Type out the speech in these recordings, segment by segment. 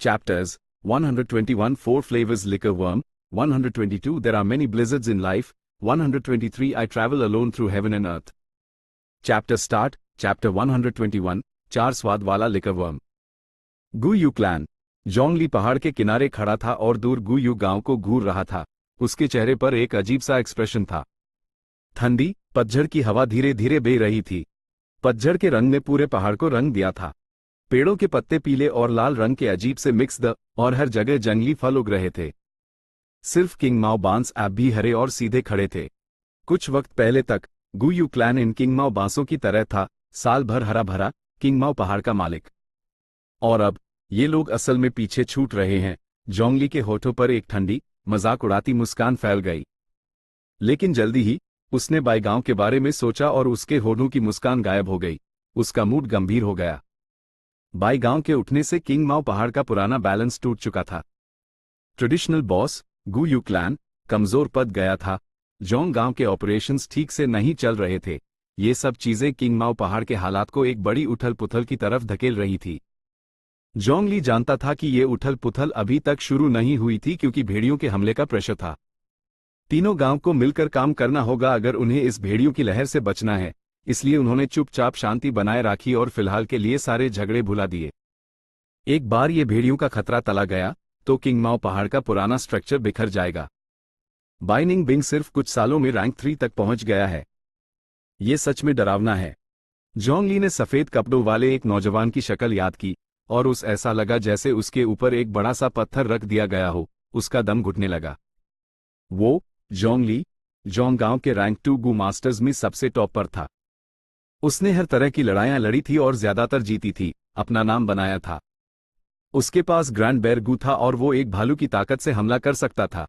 Chapters 121 4 Flavors Liquor Worm, 122 There are many blizzards in life, 123 I travel alone through heaven and earth. Chapter Start, Chapter 121 चार स्वाद वाला liquor worm. गु you clan. जोंगली पहाड़ के किनारे खड़ा था और दूर गु यू गांव को घूर रहा था. उसके चेहरे पर एक अजीब सा एक्सप्रेशन था. ठंडी पतझड़ की हवा धीरे धीरे बह रही थी. पतझड़ के रंग ने पूरे पहाड़ को रंग दिया था. पेड़ों के पत्ते पीले और लाल रंग के अजीब से मिक्स द और हर जगह जंगली फल उग रहे थे. सिर्फ किंग माओ बांस अब भी हरे और सीधे खड़े थे. कुछ वक्त पहले तक गु यू क्लैन इन किंग माओ बांसों की तरह था, साल भर हरा भरा, किंग माओ पहाड़ का मालिक. और अब ये लोग असल में पीछे छूट रहे हैं. जोंगली के होठों पर एक ठंडी मजाक उड़ाती मुस्कान फैल गई. लेकिन जल्दी ही उसने बाई गांव के बारे में सोचा और उसके होठों की मुस्कान गायब हो गई. उसका मूड गंभीर हो गया. बाई गांव के उठने से किंग माओ पहाड़ का पुराना बैलेंस टूट चुका था. ट्रेडिशनल बॉस गु यू क्लैन कमजोर पद गया था. जोंग गांव के ऑपरेशंस ठीक से नहीं चल रहे थे. ये सब चीजें किंग माओ पहाड़ के हालात को एक बड़ी उथल पुथल की तरफ धकेल रही थी. जोंगली जानता था कि ये उथल पुथल अभी तक शुरू नहीं हुई थी क्योंकि भेड़ियों के हमले का प्रेशर था. तीनों गांव को मिलकर काम करना होगा अगर उन्हें इस भेड़ियों की लहर से बचना है. इसलिए उन्होंने चुपचाप शांति बनाए रखी और फिलहाल के लिए सारे झगड़े भुला दिए. एक बार ये भेड़ियों का खतरा टला गया तो किंग माओ पहाड़ का पुराना स्ट्रक्चर बिखर जाएगा. बाइनिंग बिंग सिर्फ कुछ सालों में रैंक 3 तक पहुंच गया है. ये सच में डरावना है. जोंगली ने सफेद कपड़ों वाले एक नौजवान की शक्ल याद की और उस ऐसा लगा जैसे उसके ऊपर एक बड़ा सा पत्थर रख दिया गया हो. उसका दम घुटने लगा. वो जोंगली जोंग गांव के रैंक 2 गू मास्टर्स में सबसे टॉप पर था. उसने हर तरह की लड़ाइयां लड़ी थी और ज्यादातर जीती थी. अपना नाम बनाया था. उसके पास ग्रैंड बेर गू था और वो एक भालू की ताकत से हमला कर सकता था.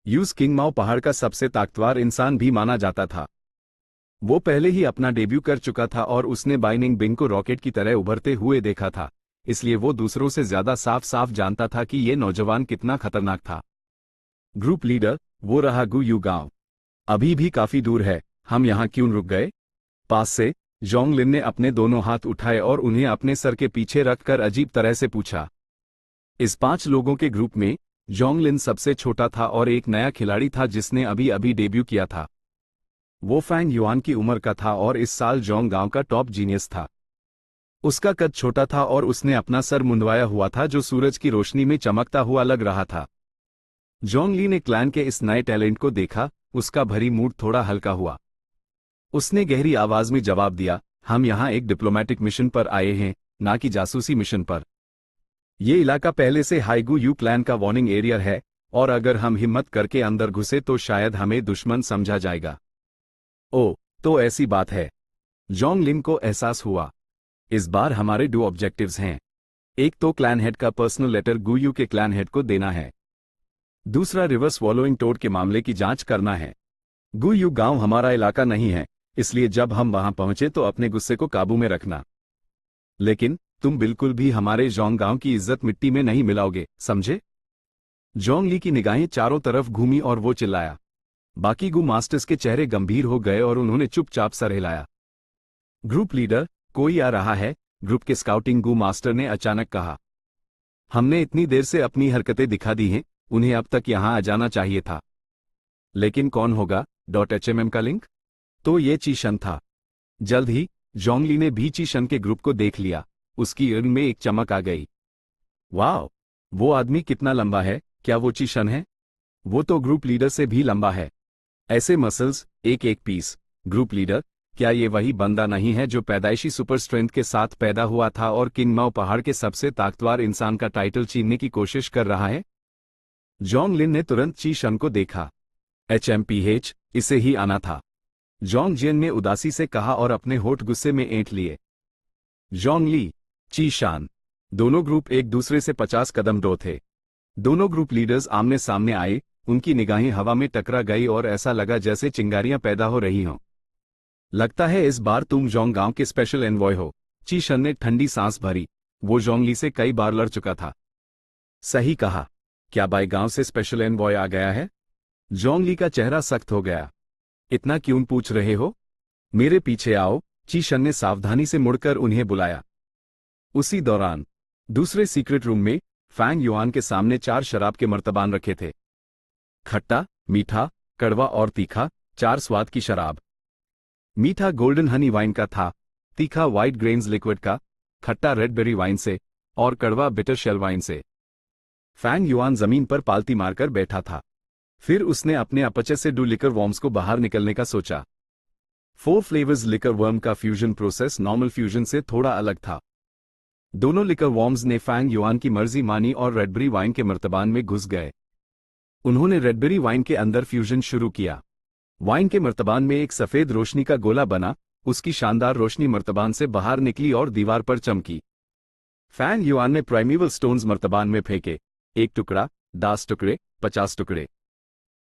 यूज किंग माओ पहाड़ का सबसे ताकतवर इंसान भी माना जाता था. वो पहले ही अपना डेब्यू कर चुका था और उसने बाइनिंग बिंग को रॉकेट की तरह उभरते हुए देखा था. इसलिए वो दूसरों से ज्यादा साफ साफ जानता था कि ये नौजवान कितना खतरनाक था. ग्रुप लीडर वो रहा गु यू गांव. अभी भी काफी दूर है. हम यहां क्यों रुक गए? पास से जोंगलिन ने अपने दोनों हाथ उठाए और उन्हें अपने सर के पीछे रखकर अजीब तरह से पूछा. इस 5 लोगों के ग्रुप में जोंगलिन सबसे छोटा था और एक नया खिलाड़ी था जिसने अभी अभी डेब्यू किया था. वो फैंग युआन की उम्र का था और इस साल जोंग गांव का टॉप जीनियस था. उसका कद छोटा था और उसने अपना सर मुंडवाया हुआ था जो सूरज की रोशनी में चमकता हुआ लग रहा था. जोंगली ने क्लैन के इस नए टैलेंट को देखा. उसका भरी मूड थोड़ा हल्का हुआ. उसने गहरी आवाज में जवाब दिया, हम यहां एक डिप्लोमेटिक मिशन पर आए हैं, ना कि जासूसी मिशन पर. ये इलाका पहले से हाईगू यू क्लैन का वार्निंग एरिया है और अगर हम हिम्मत करके अंदर घुसे तो शायद हमें दुश्मन समझा जाएगा. ओह, तो ऐसी बात है. जोंगलिन को एहसास हुआ. इस बार हमारे 2 ऑब्जेक्टिव्स हैं. एक तो क्लैन हेड का पर्सनल लेटर गु यू के क्लैन हेड को देना है. दूसरा रिवर स्वॉलोइंग टोड के मामले की जांच करना है. गु यू गांव हमारा इलाका नहीं है, इसलिए जब हम वहां पहुंचे तो अपने गुस्से को काबू में रखना. लेकिन तुम बिल्कुल भी हमारे जोंग गांव की इज्जत मिट्टी में नहीं मिलाओगे, समझे? जोंगली की निगाहें चारों तरफ घूमी और वो चिल्लाया. बाकी गू मास्टर्स के चेहरे गंभीर हो गए और उन्होंने चुपचाप सर हिलाया. ग्रुप लीडर कोई आ रहा है, ग्रुप के स्काउटिंग गू मास्टर ने अचानक कहा. हमने इतनी देर से अपनी हरकतें दिखा दी हैं, उन्हें अब तक यहां आ जाना चाहिए था. लेकिन कौन होगा? .HMM का लिंक? तो ये चीशन था. जल्द ही जोंगली ने भी चीशन के ग्रुप को देख लिया. उसकी आंख में एक चमक आ गई. वाह, वो आदमी कितना लंबा है. क्या वो चीशन है? वो तो ग्रुप लीडर से भी लंबा है. ऐसे मसल्स, एक एक पीस. ग्रुप लीडर, क्या ये वही बंदा नहीं है जो पैदाइशी सुपर स्ट्रेंथ के साथ पैदा हुआ था और किंग माओ पहाड़ के सबसे ताकतवर इंसान का टाइटल छीनने की कोशिश कर रहा है? जोंगलिन ने तुरंत चीशन को देखा. HMPH, इसे ही आना था. जोंगजिन ने उदासी से कहा और अपने होठ गुस्से में ऐंठ लिए. जोंगली, चीशान, दोनों ग्रुप एक दूसरे से 50 कदम दूर थे. दोनों ग्रुप लीडर्स आमने सामने आए. उनकी निगाहें हवा में टकरा गई और ऐसा लगा जैसे चिंगारियां पैदा हो रही हों. लगता है इस बार तुम जोंग गांव के स्पेशल एनवॉय हो. चीशन ने ठंडी सांस भरी. वो जोंगली से कई बार लड़ चुका था. सही कहा. क्या बाई गांव से स्पेशल एनवॉय आ गया है? जोंगली का चेहरा सख्त हो गया. इतना क्यों पूछ रहे हो? मेरे पीछे आओ. चीशन ने सावधानी से मुड़कर उन्हें बुलाया. उसी दौरान दूसरे सीक्रेट रूम में फैंग युआन के सामने 4 शराब के मर्तबान रखे थे। खट्टा, मीठा, कड़वा और तीखा, 4 स्वाद की शराब। मीठा गोल्डन हनी वाइन का था, तीखा व्हाइट ग्रेन्स लिक्विड का, खट्टा रेडबेरी वाइन से और कड़वा बिटर शेल वाइन से। फैंग युआन जमीन पर पालती मारकर बैठा था। फिर उसने अपने अपचे से 2 लिकर वॉर्म्स को बाहर निकलने का सोचा। 4 फ्लेवर्स लिकर वर्म का फ्यूजन प्रोसेस नॉर्मल फ्यूजन से थोड़ा अलग था। दोनों लिकर वॉर्म्स ने फैंग युआन की मर्जी मानी और रेडबेरी वाइन के मर्तबान में घुस गए। उन्होंने रेडबेरी वाइन के अंदर फ्यूजन शुरू किया। वाइन के मर्तबान में एक सफेद रोशनी का गोला बना, उसकी शानदार रोशनी मर्तबान से बाहर निकली और दीवार पर चमकी। फैंग युआन ने प्राइमेवल स्टोन्स मर्तबान में फेंके, 1 टुकड़ा, 10 टुकड़े, 50 टुकड़े।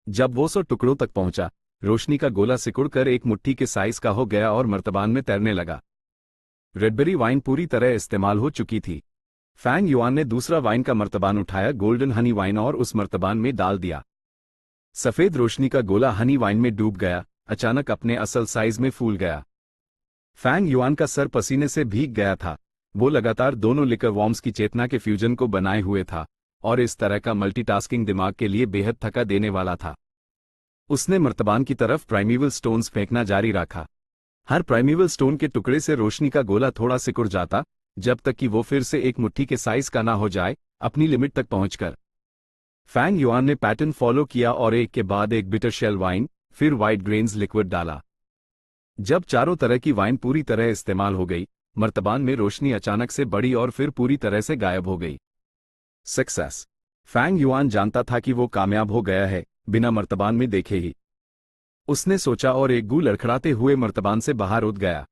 जब वो 100 टुकड़ों तक पहुंचा, रोशनी का गोला सिकुड़कर एक मुट्ठी के साइज का हो गया और मर्तबान में तैरने लगा। रेडबेरी वाइन पूरी तरह इस्तेमाल हो चुकी थी। फैंग युआन ने दूसरा वाइन का मर्तबान उठाया, गोल्डन हनी वाइन, और उस मर्तबान में डाल दिया। सफेद रोशनी का गोला हनी वाइन में डूब गया, अचानक अपने असल साइज में फूल गया। फैंग युआन का सर पसीने से भीग गया था। वो लगातार दोनों लिकर वॉर्म्स की चेतना के फ्यूजन को बनाए हुए था और इस तरह का मल्टीटास्किंग दिमाग के लिए बेहद थका देने वाला था। उसने मर्तबान की तरफ प्राइमेवल स्टोन्स फेंकना जारी रखा। हर प्राइमेवल स्टोन के टुकड़े से रोशनी का गोला थोड़ा सिकुड़ जाता, जब तक कि वो फिर से एक मुट्ठी के साइज का ना हो जाए, अपनी लिमिट तक पहुंचकर। फैंग युआन ने पैटर्न फॉलो किया और एक के बाद एक बिटर शेल वाइन, फिर व्हाइट ग्रेन्स लिक्विड डाला। जब चारों तरह की वाइन पूरी तरह इस्तेमाल हो गई, मर्तबान में रोशनी अचानक से बढ़ी और फिर पूरी तरह से गायब हो गई। सक्सेस। फैंग युआन जानता था कि वो कामयाब हो गया है, बिना मर्तबान में देखे ही। उसने सोचा और एक गू लड़खड़ाते हुए मर्तबान से बाहर उठ गया।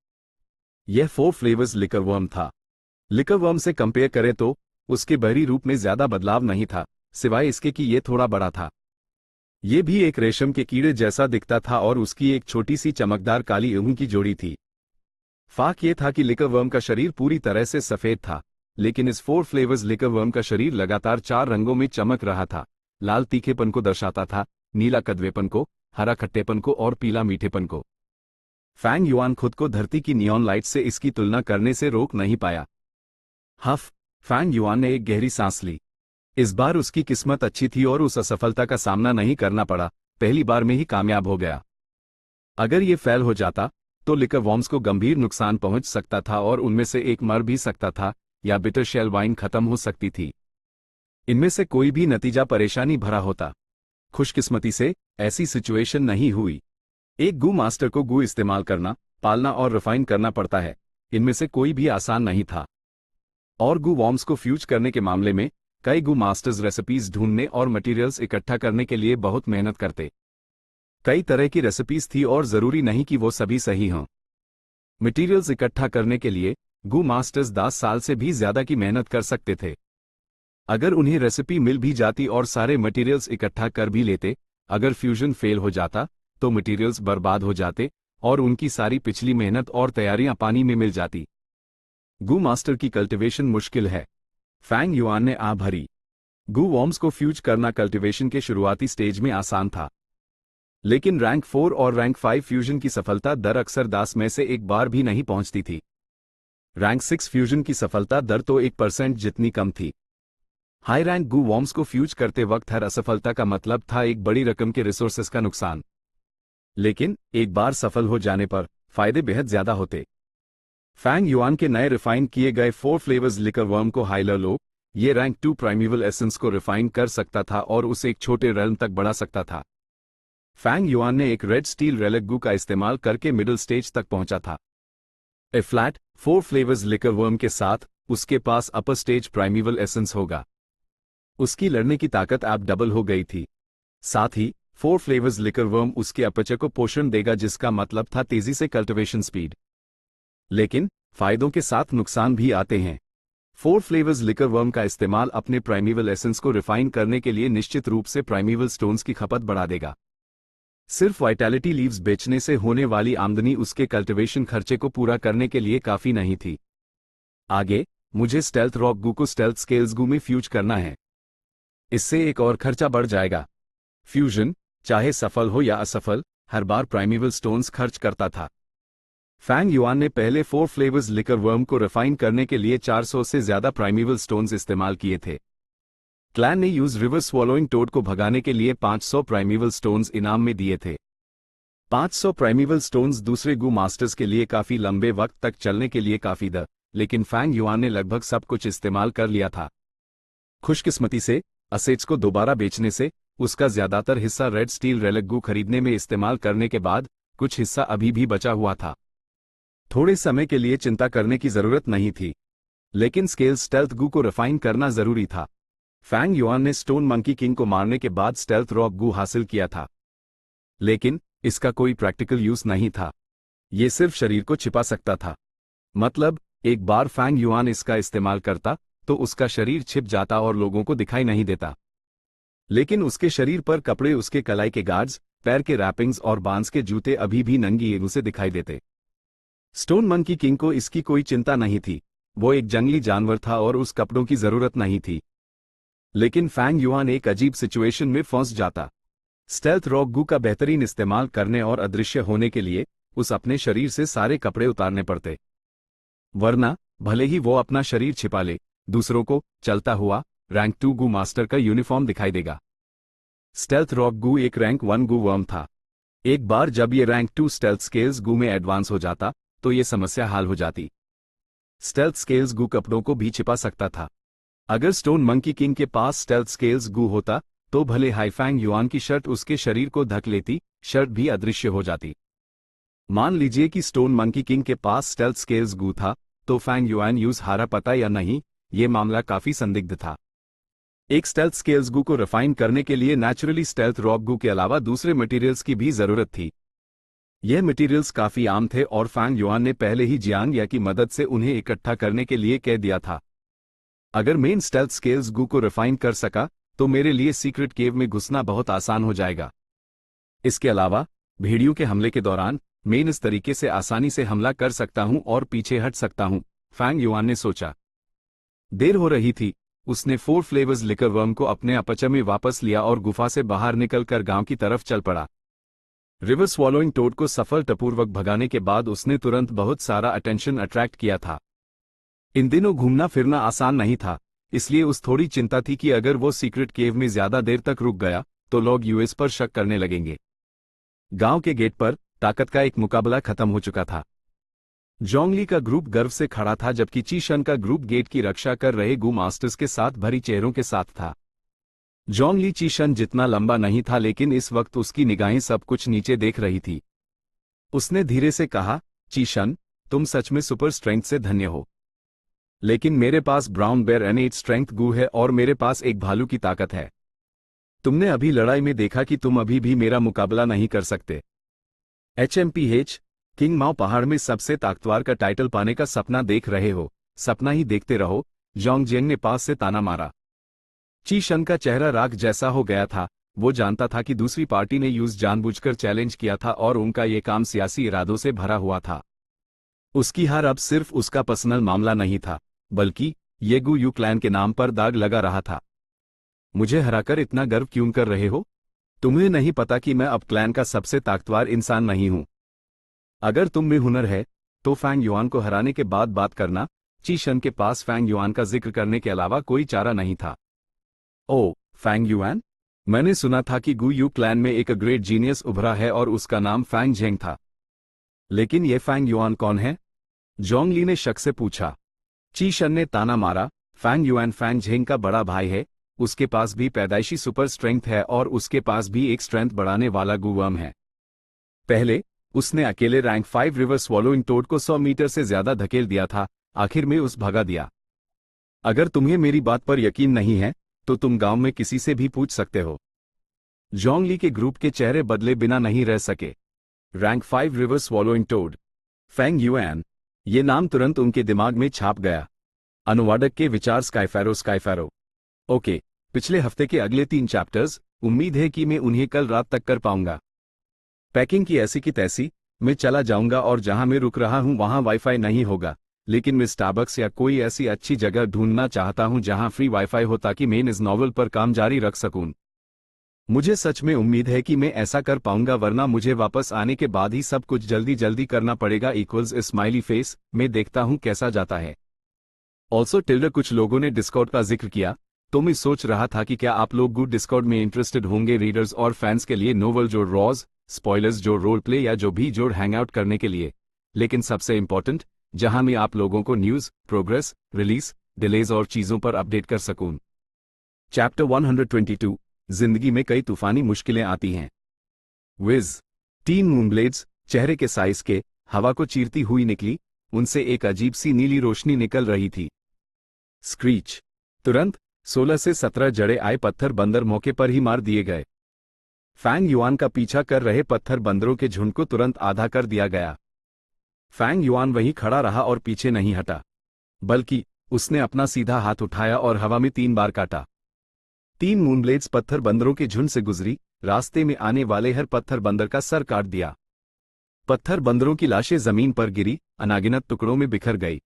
यह 4 फ्लेवर्स लिकर वर्म था। लिकर वर्म से कंपेयर करें तो उसके बाहरी रूप में ज्यादा बदलाव नहीं था, सिवाय इसके कि यह थोड़ा बड़ा था। यह भी एक रेशम के कीड़े जैसा दिखता था और उसकी एक छोटी सी चमकदार काली ऊन की जोड़ी थी। फाक ये था कि लिकर वर्म का शरीर पूरी तरह से सफेद था, लेकिन इस 4 फ्लेवर्स लिकर वर्म का शरीर लगातार 4 रंगों में चमक रहा था। लाल तीखेपन को दर्शाता था, नीला कड़वेपन को, हरा खट्टेपन को और पीला मीठेपन को। फैंग युआन खुद को धरती की नियॉन लाइट से इसकी तुलना करने से रोक नहीं पाया। हफ। फैंग युआन ने एक गहरी सांस ली। इस बार उसकी किस्मत अच्छी थी और उस असफलता का सामना नहीं करना पड़ा, पहली बार में ही कामयाब हो गया। अगर ये फेल हो जाता तो लिकर वॉर्म्स को गंभीर नुकसान पहुंच सकता था और उनमें से एक मर भी सकता था या बिटर शेल वाइन खत्म हो सकती थी। इनमें से कोई भी नतीजा परेशानी भरा होता। खुशकिस्मती से ऐसी सिचुएशन नहीं हुई। एक गू मास्टर को गू इस्तेमाल करना, पालना और रिफाइन करना पड़ता है। इनमें से कोई भी आसान नहीं था। और गू वॉर्म्स को फ्यूज करने के मामले में कई गू मास्टर्स रेसिपीज ढूंढने और मटेरियल्स इकट्ठा करने के लिए बहुत मेहनत करते। कई तरह की रेसिपीज थी और जरूरी नहीं कि वो सभी सही हों। मटेरियल्स इकट्ठा करने के लिए गू मास्टर्स 10 साल से भी ज्यादा की मेहनत कर सकते थे। अगर उन्हें रेसिपी मिल भी जाती और सारे मटेरियल्स इकट्ठा कर भी लेते, अगर फ्यूजन फेल हो जाता तो मटेरियल्स बर्बाद हो जाते और उनकी सारी पिछली मेहनत और तैयारियां पानी में मिल जाती। गू मास्टर की कल्टीवेशन मुश्किल है। फैंग युआन ने आ भरी। गू वॉर्म्स को फ्यूज करना कल्टीवेशन के शुरुआती स्टेज में आसान था, लेकिन रैंक 4 और रैंक 5 फ्यूजन की सफलता दर अक्सर 10 में से एक बार भी नहीं पहुंचती थी। रैंक 6 फ्यूजन की सफलता दर तो 1% जितनी कम थी। हाई रैंक गू वॉर्म्स को फ्यूज करते वक्त हर असफलता का मतलब था एक बड़ी रकम के रिसोर्सेस का नुकसान। लेकिन एक बार सफल हो जाने पर फायदे बेहद ज्यादा होते। फैंग युआन के नए रिफाइन किए गए 4 फ्लेवर्स लिकर वर्म को हाइलर लो, ये रैंक 2 प्राइमेवल एसेंस को रिफाइन कर सकता था और उसे एक छोटे रेल्म तक बढ़ा सकता था। फैंग युआन ने एक रेड स्टील रेलिक गू का इस्तेमाल करके मिडिल स्टेज तक पहुंचा था। ए फ्लैट 4 फ्लेवर्स लिकर वर्म के साथ उसके पास अपर स्टेज प्राइमेवल एसेंस होगा। उसकी लड़ने की ताकत अब डबल हो गई थी। साथ ही 4 फ्लेवर्स लिकर वर्म उसके अपचे को पोषण देगा, जिसका मतलब था तेजी से कल्टीवेशन स्पीड। लेकिन फायदों के साथ नुकसान भी आते हैं। 4 फ्लेवर्स लिकर वर्म का इस्तेमाल अपने प्राइमेवल एसेंस को रिफाइन करने के लिए निश्चित रूप से प्राइमेवल स्टोन्स की खपत बढ़ा देगा। सिर्फ वाइटैलिटी लीव्स बेचने से होने वाली आमदनी उसके कल्टीवेशन खर्चे को पूरा करने के लिए काफी नहीं थी। आगे मुझे स्टेल्थ रॉक गू को स्टेल्थ स्केल्स गू में फ्यूज करना है। इससे एक और खर्चा बढ़ जाएगा। फ्यूजन, चाहे सफल हो या असफल, हर बार प्राइमेवल स्टोन्स खर्च करता था। फैंग युआन ने पहले 4 फ्लेवर्स लिकर वर्म को रिफाइन करने के लिए 400 से ज्यादा प्राइमेवल स्टोन्स इस्तेमाल किए थे। क्लैन ने यूज रिवर स्वॉलोइंग टोड को भगाने के लिए 500 प्राइमेवल स्टोन्स इनाम में दिए थे। 500 प्राइमेवल स्टोन्स दूसरे गू मास्टर्स के लिए काफी लंबे वक्त तक चलने के लिए काफी द, लेकिन फैंग युआन ने लगभग सब कुछ इस्तेमाल कर लिया था। खुशकिस्मती से असेट्स को दोबारा बेचने से उसका ज्यादातर हिस्सा रेड स्टील रेलिक गू खरीदने में इस्तेमाल करने के बाद कुछ हिस्सा अभी भी बचा हुआ था। थोड़े समय के लिए चिंता करने की जरूरत नहीं थी, लेकिन स्केल स्टेल्थ गू को रिफाइन करना जरूरी था। फैंग युआन ने स्टोन मंकी किंग को मारने के बाद स्टेल्थ रॉक गू हासिल किया था, लेकिन इसका कोई प्रैक्टिकल यूज नहीं था। ये सिर्फ शरीर को छिपा सकता था। मतलब एक बार फैंग युआन इसका इस्तेमाल करता तो उसका शरीर छिप जाता और लोगों को दिखाई नहीं देता, लेकिन उसके शरीर पर कपड़े, उसके कलाई के गार्ड्स, पैर के रैपिंग्स और बांस के जूते अभी भी नंगी उसे दिखाई देते। स्टोन मंकी किंग को इसकी कोई चिंता नहीं थी। वो एक जंगली जानवर था और उस कपड़ों की जरूरत नहीं थी। लेकिन फैंग युआन एक अजीब सिचुएशन में फंस जाता। स्टेल्थ रॉक गू का बेहतरीन इस्तेमाल करने और अदृश्य होने के लिए उस अपने शरीर से सारे कपड़े उतारने पड़ते, वरना भले ही वो अपना शरीर छिपा ले, दूसरों को चलता हुआ रैंक 2 गू मास्टर का यूनिफॉर्म दिखाई देगा। स्टेल्थ रॉक गू एक रैंक 1 गू वर्म था। एक बार जब ये रैंक 2 स्टेल्थ स्केल्स गू में एडवांस हो जाता तो ये समस्या हल हो जाती। स्टेल्थ स्केल्स गू कपड़ों को भी छिपा सकता था। अगर स्टोन मंकी किंग के पास स्टेल्थ स्केल्स गू होता तो भले हाई फैंग युआन की शर्ट उसके शरीर को ढक लेती, शर्ट भी अदृश्य हो जाती। मान लीजिए कि स्टोन मंकी किंग के पास स्टेल्थ स्केल्स गू था, तो फैंग युआन यूज हारा पता या नहीं, ये मामला काफी संदिग्ध था। एक स्टेल्थ स्केल्स गू को रिफाइन करने के लिए नेचुरली स्टेल्थ रॉक गू के अलावा दूसरे मटेरियल्स की भी जरूरत थी। यह मटेरियल्स काफी आम थे और फैंग युआन ने पहले ही जियांग या की मदद से उन्हें इकट्ठा करने के लिए कह दिया था। अगर मेन स्टेल्थ स्केल्स गू को रिफाइन कर सका तो मेरे लिए सीक्रेट केव में घुसना बहुत आसान हो जाएगा। इसके अलावा भेड़ियों के हमले के दौरान मैं इस तरीके से आसानी से हमला कर सकता हूं और पीछे हट सकता हूं, फैंग युआन ने सोचा। देर हो रही थी। उसने 4 फ्लेवर्स लिकर वर्म को अपने अपचर में वापस लिया और गुफा से बाहर निकलकर गांव की तरफ चल पड़ा। रिवर स्वॉलोइंग टोड को सफलतापूर्वक भगाने के बाद उसने तुरंत बहुत सारा अटेंशन अट्रैक्ट किया था। इन दिनों घूमना फिरना आसान नहीं था, इसलिए उस थोड़ी चिंता थी कि अगर वो सीक्रेट केव में ज्यादा देर तक रुक गया तो लोग यूएस पर शक करने लगेंगे। गांव के गेट पर ताकत का एक मुकाबला खत्म हो चुका था। जोंगली का ग्रुप गर्व से खड़ा था, जबकि चीशन का ग्रुप गेट की रक्षा कर रहे गू मास्टर्स के साथ भरी चेहरों के साथ था। जोंगली चीशन जितना लंबा नहीं था, लेकिन इस वक्त उसकी निगाहें सब कुछ नीचे देख रही थी। उसने धीरे से कहा, चीशन, तुम सच में सुपर स्ट्रेंथ से धन्य हो, लेकिन मेरे पास ब्राउन बेयर एनेट स्ट्रेंथ गू है और मेरे पास एक भालू की ताकत है। तुमने अभी लड़ाई में देखा कि तुम अभी भी मेरा मुकाबला नहीं कर सकते। HMPH किंग माओ पहाड़ में सबसे ताकतवर का टाइटल पाने का सपना देख रहे हो, सपना ही देखते रहो, जोंगजियांग ने पास से ताना मारा। चीशन का चेहरा राख जैसा हो गया था। वो जानता था कि दूसरी पार्टी ने यूज जानबूझकर चैलेंज किया था और उनका ये काम सियासी इरादों से भरा हुआ था। उसकी हार अब सिर्फ उसका पर्सनल मामला नहीं था, बल्कि ये गू यू क्लैन के नाम पर दाग लगा रहा था। मुझे हराकर इतना गर्व क्यों कर रहे हो? तुम्हें नहीं पता कि मैं अब क्लैन का सबसे ताकतवर इंसान नहीं हूं। अगर तुम में हुनर है तो फैंग युआन को हराने के बाद बात करना। चीशन के पास फैंग युआन का जिक्र करने के अलावा कोई चारा नहीं था। ओ, फैंग युआन? मैंने सुना था कि गू यू क्लैन में एक ग्रेट जीनियस उभरा है और उसका नाम फैंग झेंग था। लेकिन ये फैंग युआन कौन है? जोंगली ने शक से पूछा। चीशन ने ताना मारा, फैंग युआन फैंग झेंग का बड़ा भाई है। उसके पास भी पैदाइशी सुपर स्ट्रेंथ है और उसके पास भी एक स्ट्रेंथ बढ़ाने वाला गूवर्म है। पहले उसने अकेले रैंक 5 रिवर स्वॉलोइंग टोड को 100 मीटर से ज्यादा धकेल दिया था, आखिर में उस भगा दिया। अगर तुम्हें मेरी बात पर यकीन नहीं है तो तुम गांव में किसी से भी पूछ सकते हो। जोंगली के ग्रुप के चेहरे बदले बिना नहीं रह सके। Rank 5 river swallowing toad, Fang Yuan, ये नाम तुरंत उनके दिमाग में छाप गया। अनुवादक के विचार स्काईफैरो। ओके, पिछले हफ्ते के अगले 3 चैप्टर्स उम्मीद है कि मैं उन्हें कल रात तक कर पाऊंगा। पैकिंग की ऐसी की तैसी, मैं चला जाऊंगा और जहां मैं रुक रहा हूं वहां वाईफाई नहीं होगा, लेकिन मैं स्टारबक्स या कोई ऐसी अच्छी जगह ढूंढना चाहता हूं जहां फ्री वाईफाई हो ताकि मैं इस नॉवल पर काम जारी रख सकूं। मुझे सच में उम्मीद है कि मैं ऐसा कर पाऊंगा, वरना मुझे वापस आने के बाद ही सब कुछ जल्दी जल्दी करना पड़ेगा। इक्वल्स स्माइली फेस, मैं देखता हूं कैसा जाता है। ऑल्सो टिल्डर, कुछ लोगों ने डिस्कॉर्ड का जिक्र किया। तो मैं सोच रहा था कि क्या आप लोग गुड डिस्कॉर्ड में इंटरेस्टेड होंगे रीडर्स और फैंस के लिए नोवेल जो रॉज स्पॉयलर्स जो रोल प्ले या जो भी जोड़ हैंग आउट करने के लिए। लेकिन सबसे इंपॉर्टेंट, जहां मैं आप लोगों को न्यूज़, प्रोग्रेस, रिलीज, डिलेज और चीज़ों पर अपडेट कर सकूं। चैप्टर 122, जिंदगी में कई तूफानी मुश्किलें आती हैं। विज 3 मूनब्लेड्स चेहरे के साइज के हवा को चीरती हुई निकली, उनसे एक अजीब सी नीली रोशनी निकल रही थी। स्क्रीच तुरंत 16 से 17 जड़े आए पत्थर बंदर मौके पर ही मार दिए गए। फैंग युआन का पीछा कर रहे पत्थर बंदरों के झुंड को तुरंत आधा कर दिया गया। फैंग युआन वहीं खड़ा रहा और पीछे नहीं हटा, बल्कि उसने अपना सीधा हाथ उठाया और हवा में 3 बार काटा। 3 मूनब्लेड्स पत्थर बंदरों के झुंड से गुजरी, रास्ते में आने वाले हर पत्थर बंदर का सर काट दिया। पत्थर बंदरों की लाशें जमीन पर गिरी, अनागिनत टुकड़ों में बिखर गई।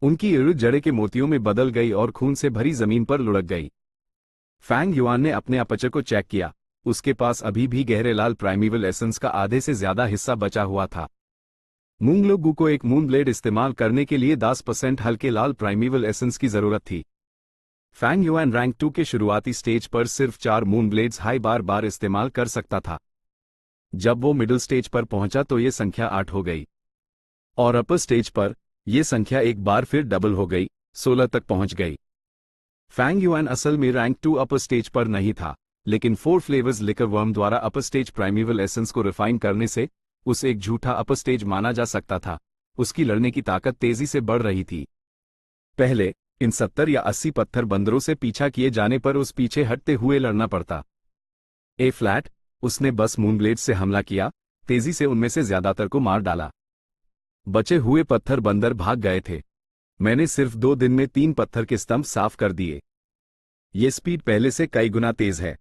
उनकी इर्द जड़े के मोतियों में बदल गई और खून से भरी जमीन पर लुढ़क गई। फैंग युआन ने अपने अपचर को चेक किया, उसके पास अभी भी गहरे लाल प्राइमेवल एसेंस का आधे से ज्यादा हिस्सा बचा हुआ था। मूंगलोगू को एक मून ब्लेड इस्तेमाल करने के लिए 10% हल्के लाल प्राइमेवल एसेंस की जरूरत थी। फैंग युआन रैंक 2 के शुरुआती स्टेज पर सिर्फ 4 मून ब्लेड्स हाई बार इस्तेमाल कर सकता था। जब वो मिडिल स्टेज पर पहुंचा तो ये संख्या 8 हो गई, और अपर स्टेज पर यह संख्या एक बार फिर डबल हो गई, 16 तक पहुंच गई। फैंग युआन असल में रैंक 2 अपर स्टेज पर नहीं था, लेकिन 4 फ्लेवर्स लिकर वर्म द्वारा अपर स्टेज प्राइमेवल एसेंस को रिफाइन करने से उसे एक झूठा अपर स्टेज माना जा सकता था। उसकी लड़ने की ताकत तेजी से बढ़ रही थी। पहले इन 70 या 80 पत्थर बंदरों से पीछा किए जाने पर उस पीछे हटते हुए लड़ना पड़ता। ए फ्लैट उसने बस मूनब्लेड से हमला किया, तेजी से उनमें से ज्यादातर को मार डाला। बचे हुए पत्थर बंदर भाग गए थे। मैंने सिर्फ 2 दिन में 3 पत्थर के स्तंभ साफ कर दिए। ये स्पीड पहले से कई गुना तेज है।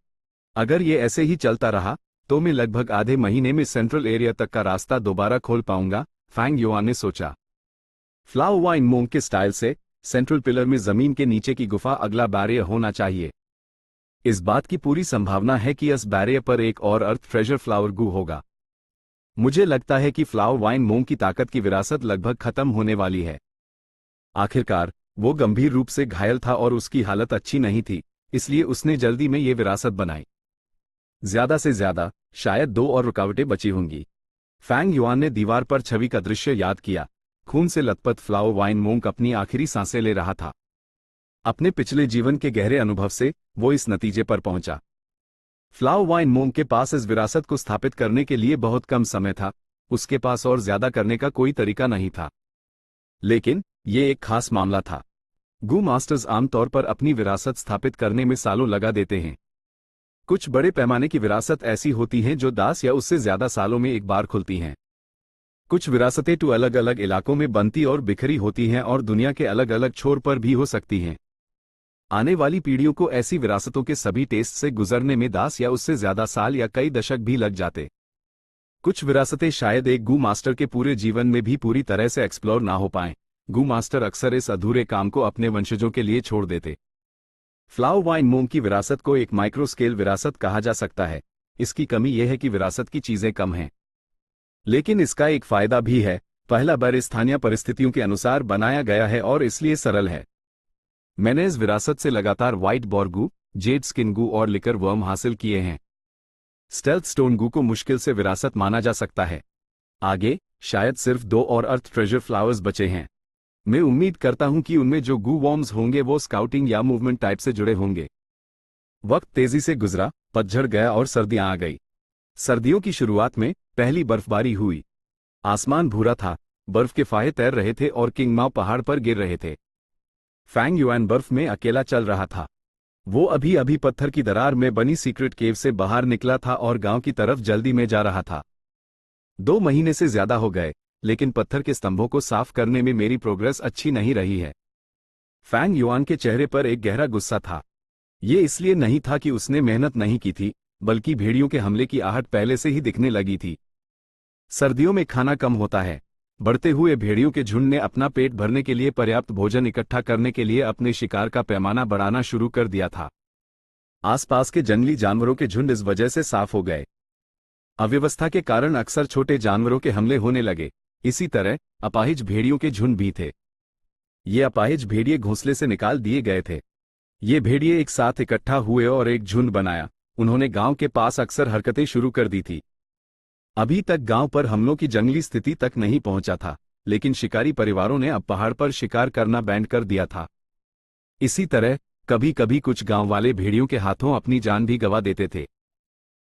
अगर ये ऐसे ही चलता रहा तो मैं लगभग आधे महीने में सेंट्रल एरिया तक का रास्ता दोबारा खोल पाऊंगा, फैंग युआन ने सोचा। फ्लाओ वाइन मोंग के स्टाइल से सेंट्रल पिलर में जमीन के नीचे की गुफा अगला बैरियर होना चाहिए। इस बात की पूरी संभावना है कि इस बैरियर पर एक और अर्थ ट्रेजर फ्लावर गू होगा। मुझे लगता है कि फ्लाओ वाइन मोंग की ताकत की विरासत लगभग खत्म होने वाली है। आखिरकार वो गंभीर रूप से घायल था और उसकी हालत अच्छी नहीं थी, इसलिए उसने जल्दी में ये विरासत बनाई। ज्यादा से ज्यादा शायद 2 और रुकावटें बची होंगी। फैंग युआन ने दीवार पर छवि का दृश्य याद किया। खून से लथपथ फ्लाओ वाइन मोंग अपनी आखिरी सांसें ले रहा था। अपने पिछले जीवन के गहरे अनुभव से वो इस नतीजे पर पहुंचा। फ्लाओ वाइन मोंग के पास इस विरासत को स्थापित करने के लिए बहुत कम समय था, उसके पास और ज्यादा करने का कोई तरीका नहीं था। लेकिन ये एक खास मामला था। गू मास्टर्स आमतौर पर अपनी विरासत स्थापित करने में सालों लगा देते हैं। कुछ बड़े पैमाने की विरासत ऐसी होती हैं जो 10 या उससे ज्यादा सालों में एक बार खुलती हैं। कुछ विरासतें तो अलग अलग इलाकों में बनती और बिखरी होती हैं और दुनिया के अलग अलग छोर पर भी हो सकती हैं। आने वाली पीढ़ियों को ऐसी विरासतों के सभी टेस्ट से गुजरने में 10 या उससे ज्यादा साल या कई दशक भी लग जाते। कुछ विरासतें शायद एक गू मास्टर के पूरे जीवन में भी पूरी तरह से एक्सप्लोर ना हो पाएं। गू मास्टर अक्सर इस अधूरे काम को अपने वंशजों के लिए छोड़ देते। फ्लाओ वाइन मोंग की विरासत को एक माइक्रो स्केल विरासत कहा जा सकता है। इसकी कमी यह है कि विरासत की चीजें कम हैं, लेकिन इसका एक फायदा भी है। पहला बार स्थानीय परिस्थितियों के अनुसार बनाया गया है और इसलिए सरल है। मैंने इस विरासत से लगातार व्हाइट बॉर्गू, जेड स्किन गू और लिकर वर्म हासिल किए हैं। स्टेल्थ स्टोन गू को मुश्किल से विरासत माना जा सकता है। आगे शायद सिर्फ 2 और अर्थ ट्रेजर फ्लावर्स बचे हैं। मैं उम्मीद करता हूं कि उनमें जो गू वॉर्म्स होंगे वो स्काउटिंग या मूवमेंट टाइप से जुड़े होंगे। वक्त तेजी से गुजरा, पतझड़ गया और सर्दियां आ गई। सर्दियों की शुरुआत में पहली बर्फबारी हुई। आसमान भूरा था, बर्फ के फाहे तैर रहे थे और किंगमाओ पहाड़ पर गिर रहे थे। फैंग युआन बर्फ में अकेला चल रहा था। वो अभी अभी पत्थर की दरार में बनी सीक्रेट केव से बाहर निकला था और गांव की तरफ जल्दी में जा रहा था। 2 महीने से ज्यादा हो गए, लेकिन पत्थर के स्तंभों को साफ करने में मेरी प्रोग्रेस अच्छी नहीं रही है। फैंग युआन के चेहरे पर एक गहरा गुस्सा था। ये इसलिए नहीं था कि उसने मेहनत नहीं की थी, बल्कि भेड़ियों के हमले की आहट पहले से ही दिखने लगी थी। सर्दियों में खाना कम होता है। बढ़ते हुए भेड़ियों के झुंड ने अपना पेट भरने के लिए पर्याप्त भोजन इकट्ठा करने के लिए अपने शिकार का पैमाना बढ़ाना शुरू कर दिया था। आसपास के जंगली जानवरों के झुंड इस वजह से साफ हो गए। अव्यवस्था के कारण अक्सर छोटे जानवरों के हमले होने लगे। इसी तरह अपाहिज भेड़ियों के झुंड भी थे। ये अपाहिज भेड़िए घोंसले से निकाल दिए गए थे। ये भेड़िए एक साथ इकट्ठा हुए और एक झुंड बनाया। उन्होंने गांव के पास अक्सर हरकतें शुरू कर दी थी। अभी तक गांव पर हमलों की जंगली स्थिति तक नहीं पहुंचा था, लेकिन शिकारी परिवारों ने अब पहाड़ पर शिकार करना बैंड कर दिया था। इसी तरह कभी कभी कुछ गांव वाले भेड़ियों के हाथों अपनी जान भी गंवा देते थे।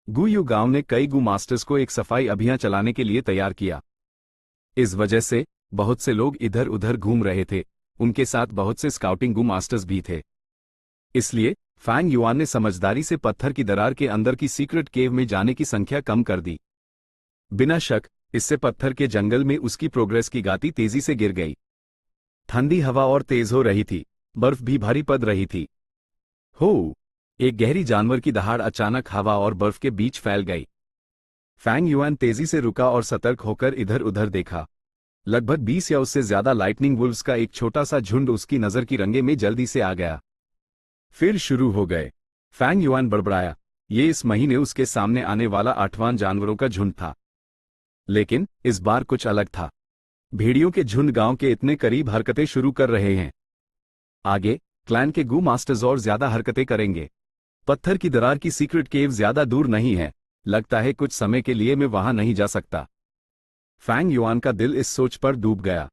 गुयू गांव ने कई गू मास्टर्स को एक सफाई अभियान चलाने के लिए तैयार किया। इस वजह से बहुत से लोग इधर उधर घूम रहे थे। उनके साथ बहुत से स्काउटिंग गू मास्टर्स भी थे। इसलिए फैंग युआन ने समझदारी से पत्थर की दरार के अंदर की सीक्रेट केव में जाने की संख्या कम कर दी। बिना शक इससे पत्थर के जंगल में उसकी प्रोग्रेस की गति तेजी से गिर गई। ठंडी हवा और तेज हो रही थी, बर्फ भी भारी पड़ रही थी। हो! एक गहरी जानवर की दहाड़ अचानक हवा और बर्फ के बीच फैल गई। फैंग युआन तेजी से रुका और सतर्क होकर इधर उधर देखा। लगभग 20 या उससे ज्यादा लाइटनिंग वुल्व्स का एक छोटा सा झुंड उसकी नजर की रंगे में जल्दी से आ गया। फिर शुरू हो गए। फैंग युआन बड़बड़ाया। ये इस महीने उसके सामने आने वाला 8वां जानवरों का झुंड था। लेकिन इस बार कुछ अलग था। भेड़ियों के झुंड गांव के इतने करीब हरकतें शुरू कर रहे हैं। आगे क्लैन के गू मास्टर्स और ज्यादा हरकतें करेंगे। पत्थर की दरार की सीक्रेट केव ज्यादा दूर नहीं है। लगता है कुछ समय के लिए मैं वहां नहीं जा सकता। फैंग युआन का दिल इस सोच पर डूब गया।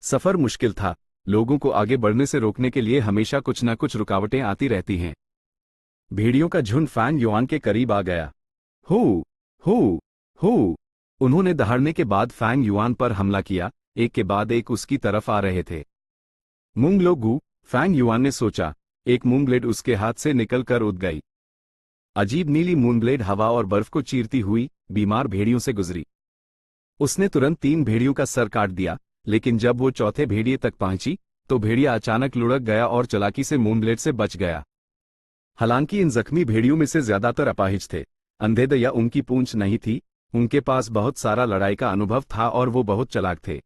सफर मुश्किल था। लोगों को आगे बढ़ने से रोकने के लिए हमेशा कुछ न कुछ रुकावटें आती रहती हैं। भेड़ियों का झुंड फैंग युआन के करीब आ गया। हो! हो! हो! उन्होंने दहाड़ने के बाद फैंग युआन पर हमला किया। एक के बाद एक उसकी तरफ आ रहे थे। मूंग लो गू, फैंग युआन ने सोचा। एक मून ब्लेड उसके हाथ से निकलकर उड़ गई। अजीब नीली मून ब्लेड हवा और बर्फ को चीरती हुई बीमार भेड़ियों से गुजरी। उसने तुरंत 3 भेड़ियों का सर काट दिया, लेकिन जब वो चौथे भेड़िए तक पहुंची तो भेड़िया अचानक लुढ़क गया और चालाकी से मून ब्लेड से बच गया। हालांकि इन जख्मी भेड़ियों में से ज्यादातर अपाहिज थे। अंधेद या उनकी पूंछ नहीं थी। उनके पास बहुत सारा लड़ाई का अनुभव था और वो बहुत चालाक थे।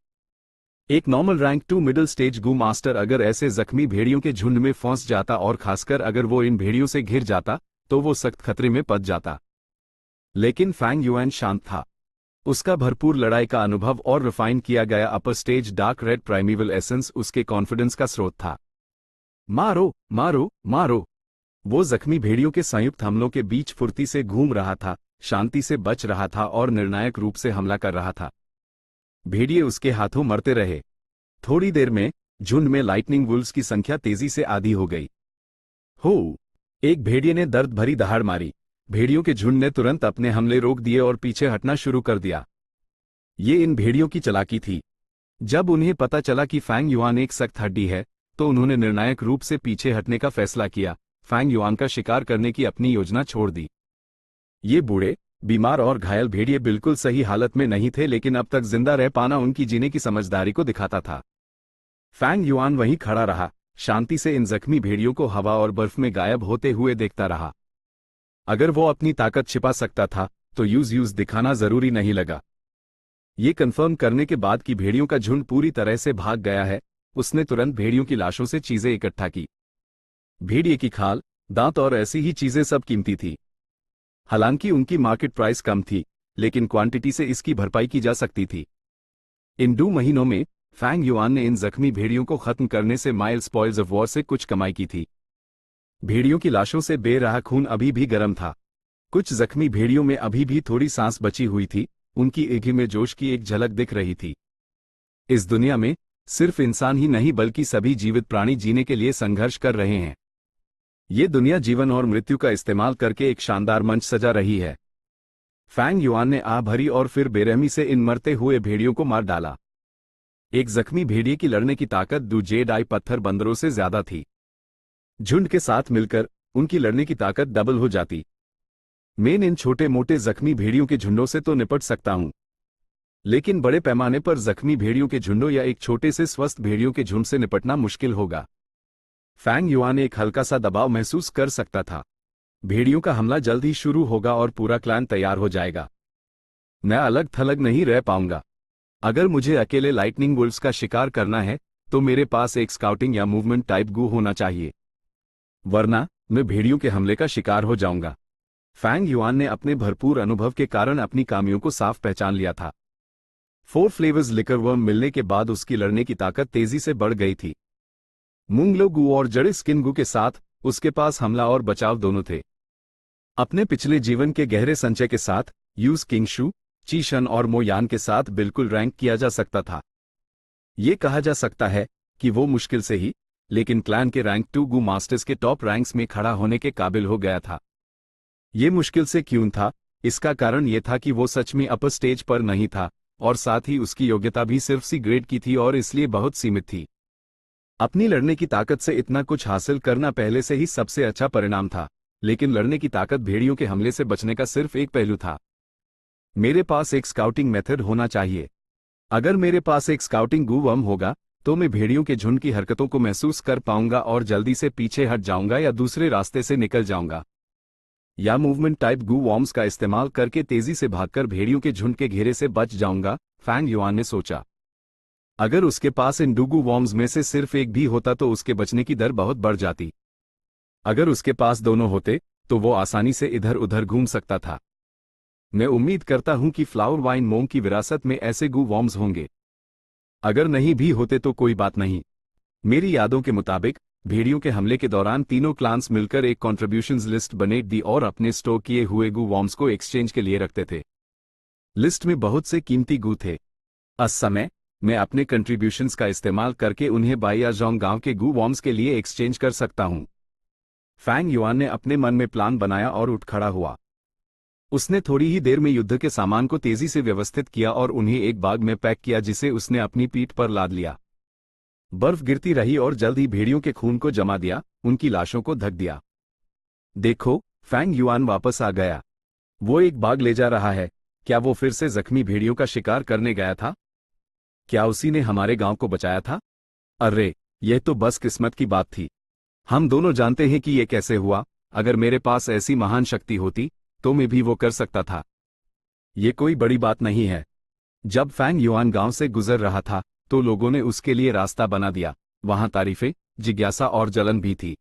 एक नॉर्मल रैंक 2 मिडिल स्टेज गू मास्टर अगर ऐसे जख्मी भेड़ियों के झुंड में फंस जाता और खासकर अगर वो इन भेड़ियों से घिर जाता तो वो सख्त खतरे में पड़ जाता। लेकिन फैंग युआन शांत था। उसका भरपूर लड़ाई का अनुभव और रिफाइन किया गया upper stage dark red primeval essence उसके कॉन्फिडेंस का स्रोत था। मारो मारो मारो! वो जख्मी भेड़ियों के संयुक्त हमलों के बीच फुर्ती से घूम रहा था, शांति से बच रहा था और निर्णायक रूप से हमला कर रहा था। भेड़िए उसके हाथों मरते रहे। थोड़ी देर में झुंड में लाइटनिंग वुल्व्स की संख्या तेजी से आधी हो गई। हो! एक भेड़िए ने दर्द भरी दहाड़ मारी। भेड़ियों के झुंड ने तुरंत अपने हमले रोक दिए और पीछे हटना शुरू कर दिया। ये इन भेड़ियों की चालाकी थी। जब उन्हें पता चला कि फैंग युआन एक सख्त हड्डी है तो उन्होंने निर्णायक रूप से पीछे हटने का फैसला किया। फैंग युआन का शिकार करने की अपनी योजना छोड़ दी। ये बूढ़े, बीमार और घायल भेड़िए बिल्कुल सही हालत में नहीं थे, लेकिन अब तक जिंदा रह पाना उनकी जीने की समझदारी को दिखाता था। फैंग युआन वहीं खड़ा रहा, शांति से इन जख्मी भेड़ियों को हवा और बर्फ में गायब होते हुए देखता रहा। अगर वो अपनी ताकत छिपा सकता था तो यूज दिखाना जरूरी नहीं लगा। ये कंफर्म करने के बाद कि भेड़ियों का झुंड पूरी तरह से भाग गया है, उसने तुरंत भेड़ियों की लाशों से चीजें इकट्ठा की। भेड़िए की खाल, दांत और ऐसी ही चीजें सब कीमती थी। हालांकि उनकी मार्केट प्राइस कम थी, लेकिन क्वांटिटी से इसकी भरपाई की जा सकती थी। इन 2 महीनों में फैंग युआन ने इन जख्मी भेड़ियों को खत्म करने से माइल स्पॉइल्स ऑफ वॉर से कुछ कमाई की थी। भेड़ियों की लाशों से बह रहा खून अभी भी गर्म था। कुछ जख्मी भेड़ियों में अभी भी थोड़ी सांस बची हुई थी। उनकी आंखों में जोश की एक झलक दिख रही थी। इस दुनिया में सिर्फ इंसान ही नहीं बल्कि सभी जीवित प्राणी जीने के लिए संघर्ष कर रहे हैं। ये दुनिया जीवन और मृत्यु का इस्तेमाल करके एक शानदार मंच सजा रही है। फैंग युआन ने आह भरी और फिर बेरहमी से इन मरते हुए भेड़ियों को मार डाला। एक जख्मी भेड़िए की लड़ने की ताकत 2 जेड-आई पत्थर बंदरों से ज्यादा थी। झुंड के साथ मिलकर उनकी लड़ने की ताकत डबल हो जाती। मैं इन छोटे मोटे जख्मी भेड़ियों के झुंडों से तो निपट सकता हूं, लेकिन बड़े पैमाने पर जख्मी भेड़ियों के झुंडों या एक छोटे से स्वस्थ भेड़ियों के झुंड से निपटना मुश्किल होगा। फैंग युआन एक हल्का सा दबाव महसूस कर सकता था। भेड़ियों का हमला जल्द ही शुरू होगा और पूरा क्लैन तैयार हो जाएगा। मैं अलग थलग नहीं रह पाऊंगा। अगर मुझे अकेले लाइटनिंग वुल्व्स का शिकार करना है तो मेरे पास एक स्काउटिंग या मूवमेंट टाइप गू होना चाहिए, वरना मैं भेड़ियों के हमले का शिकार हो जाऊंगा। फैंग युआन ने अपने भरपूर अनुभव के कारण अपनी खामियों को साफ पहचान लिया था। 4 फ्लेवर्स लिकर वर्म मिलने के बाद उसकी लड़ने की ताकत तेजी से बढ़ गई थी। मूंगलो गू और जड़े स्किन गू के साथ उसके पास हमला और बचाव दोनों थे। अपने पिछले जीवन के गहरे संचय के साथ यूज किंगशु, ची शन और मो यान के साथ बिल्कुल रैंक किया जा सकता था। ये कहा जा सकता है कि वो मुश्किल से ही, लेकिन क्लैन के रैंक 2 गू मास्टर्स के टॉप रैंक्स में खड़ा होने के काबिल हो गया था। ये मुश्किल से क्यों था? इसका कारण ये था कि वो सच में अपर स्टेज पर नहीं था, और साथ ही उसकी योग्यता भी सिर्फ सी ग्रेड की थी और इसलिए बहुत सीमित थी। अपनी लड़ने की ताकत से इतना कुछ हासिल करना पहले से ही सबसे अच्छा परिणाम था, लेकिन लड़ने की ताकत भेड़ियों के हमले से बचने का सिर्फ एक पहलू था। मेरे पास एक स्काउटिंग मेथड होना चाहिए। अगर मेरे पास एक स्काउटिंग गू वर्म होगा तो मैं भेड़ियों के झुंड की हरकतों को महसूस कर पाऊंगा और जल्दी से पीछे हट जाऊंगा या दूसरे रास्ते से निकल जाऊंगा, या मूवमेंट टाइप गू वॉर्म्स का इस्तेमाल करके तेजी से भागकर भेड़ियों के झुंड के घेरे से बच जाऊंगा, फैंग युआन ने सोचा। अगर उसके पास इन डू गू वॉर्म्स में से सिर्फ एक भी होता तो उसके बचने की दर बहुत बढ़ जाती। अगर उसके पास दोनों होते तो वो आसानी से इधर उधर घूम सकता था। मैं उम्मीद करता हूं कि फ्लावर वाइन मोंग की विरासत में ऐसे गू वॉर्म्स होंगे। अगर नहीं भी होते तो कोई बात नहीं। मेरी यादों के मुताबिक भेड़ियों के हमले के दौरान तीनों क्लान्स मिलकर एक कॉन्ट्रीब्यूशंस लिस्ट बने दी और अपने स्टोर किए हुए गू वॉर्म्स को एक्सचेंज के लिए रखते थे। लिस्ट में बहुत से कीमती गू थे। इस समय मैं अपने कंट्रीब्यूशंस का इस्तेमाल करके उन्हें बाइयाजोंग गांव के गू वॉर्म्स के लिए एक्सचेंज कर सकता हूं। फैंग युआन ने अपने मन में प्लान बनाया और उठ खड़ा हुआ। उसने थोड़ी ही देर में युद्ध के सामान को तेजी से व्यवस्थित किया और उन्हें एक बाग में पैक किया जिसे उसने अपनी पीठ पर लाद लिया। बर्फ गिरती रही और जल्द ही भेड़ियों के खून को जमा दिया, उनकी लाशों को ढक दिया। देखो, फैंग युआन वापस आ गया। वो एक बाग ले जा रहा है। क्या वो फिर से जख्मी भेड़ियों का शिकार करने गया था? क्या उसी ने हमारे गांव को बचाया था? अरे, यह तो बस किस्मत की बात थी। हम दोनों जानते हैं कि यह कैसे हुआ। अगर मेरे पास ऐसी महान शक्ति होती तो मैं भी वो कर सकता था। ये कोई बड़ी बात नहीं है। जब फैंग युआन गांव से गुजर रहा था तो लोगों ने उसके लिए रास्ता बना दिया। वहां तारीफें, जिज्ञासा और जलन भी थी।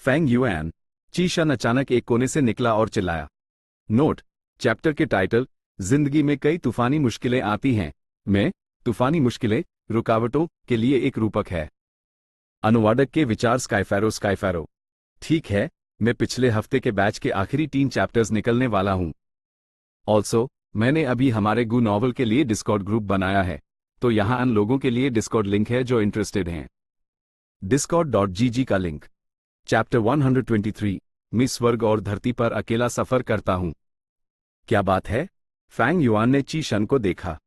फैंग युआन, ची शन अचानक एक कोने से निकला और चिल्लाया। नोट: चैप्टर के टाइटल, जिंदगी में कई तूफानी मुश्किलें आती हैं। मैं, तूफानी मुश्किलें, रुकावटों के लिए एक रूपक है। अनुवादक के विचार स्काईफैरो। ठीक है, मैं पिछले हफ्ते के बैच के आखिरी 3 चैप्टर्स निकलने वाला हूं। ऑल्सो, मैंने अभी हमारे गू नॉवल के लिए डिस्कॉर्ड ग्रुप बनाया है, तो यहां अन लोगों के लिए डिस्कॉर्ड लिंक है जो इंटरेस्टेड हैं। discord.gg का लिंक। चैप्टर 123, मैं स्वर्ग और धरती पर अकेला सफर करता हूं। क्या बात है? फैंग युआन ने ची शन को देखा।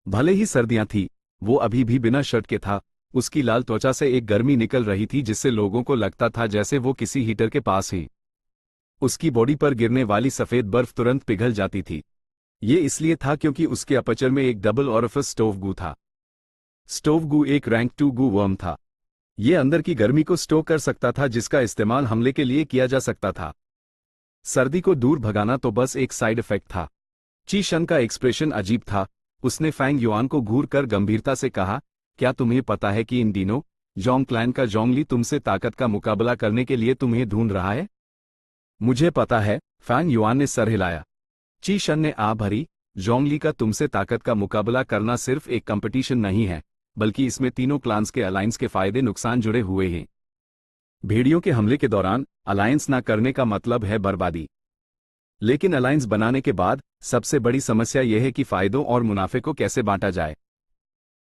भले ही सर्दियां थी, वो अभी भी बिना शर्ट के था। उसकी लाल त्वचा से एक गर्मी निकल रही थी जिससे लोगों को लगता था जैसे वो किसी हीटर के पास ही। उसकी बॉडी पर गिरने वाली सफेद बर्फ तुरंत पिघल जाती थी। ये इसलिए था क्योंकि उसके अपर्चर में एक डबल ऑरिफिस स्टोव गू था। स्टोव गू एक रैंक 2 गू वर्म था। ये अंदर की गर्मी को स्टोव कर सकता था जिसका इस्तेमाल हमले के लिए किया जा सकता था। सर्दी को दूर भगाना तो बस एक साइड इफेक्ट था। ची शन का एक्सप्रेशन अजीब था। उसने फैंग युआन को घूर कर गंभीरता से कहा, क्या तुम्हें पता है कि इन दिनों जोंग क्लैन का जोंगली तुमसे ताकत का मुकाबला करने के लिए तुम्हें ढूंढ रहा है? मुझे पता है, फैंग युआन ने सर हिलाया। ची शन ने आ भरी। जोंगली का तुमसे ताकत का मुकाबला करना सिर्फ एक कंपटीशन नहीं है, बल्कि इसमें तीनों क्लान्स के अलायंस के फायदे नुकसान जुड़े हुए हैं। भेड़ियों के हमले के दौरान अलायंस न करने का मतलब है बर्बादी। लेकिन अलायंस बनाने के बाद सबसे बड़ी समस्या यह है कि फायदों और मुनाफे को कैसे बांटा जाए।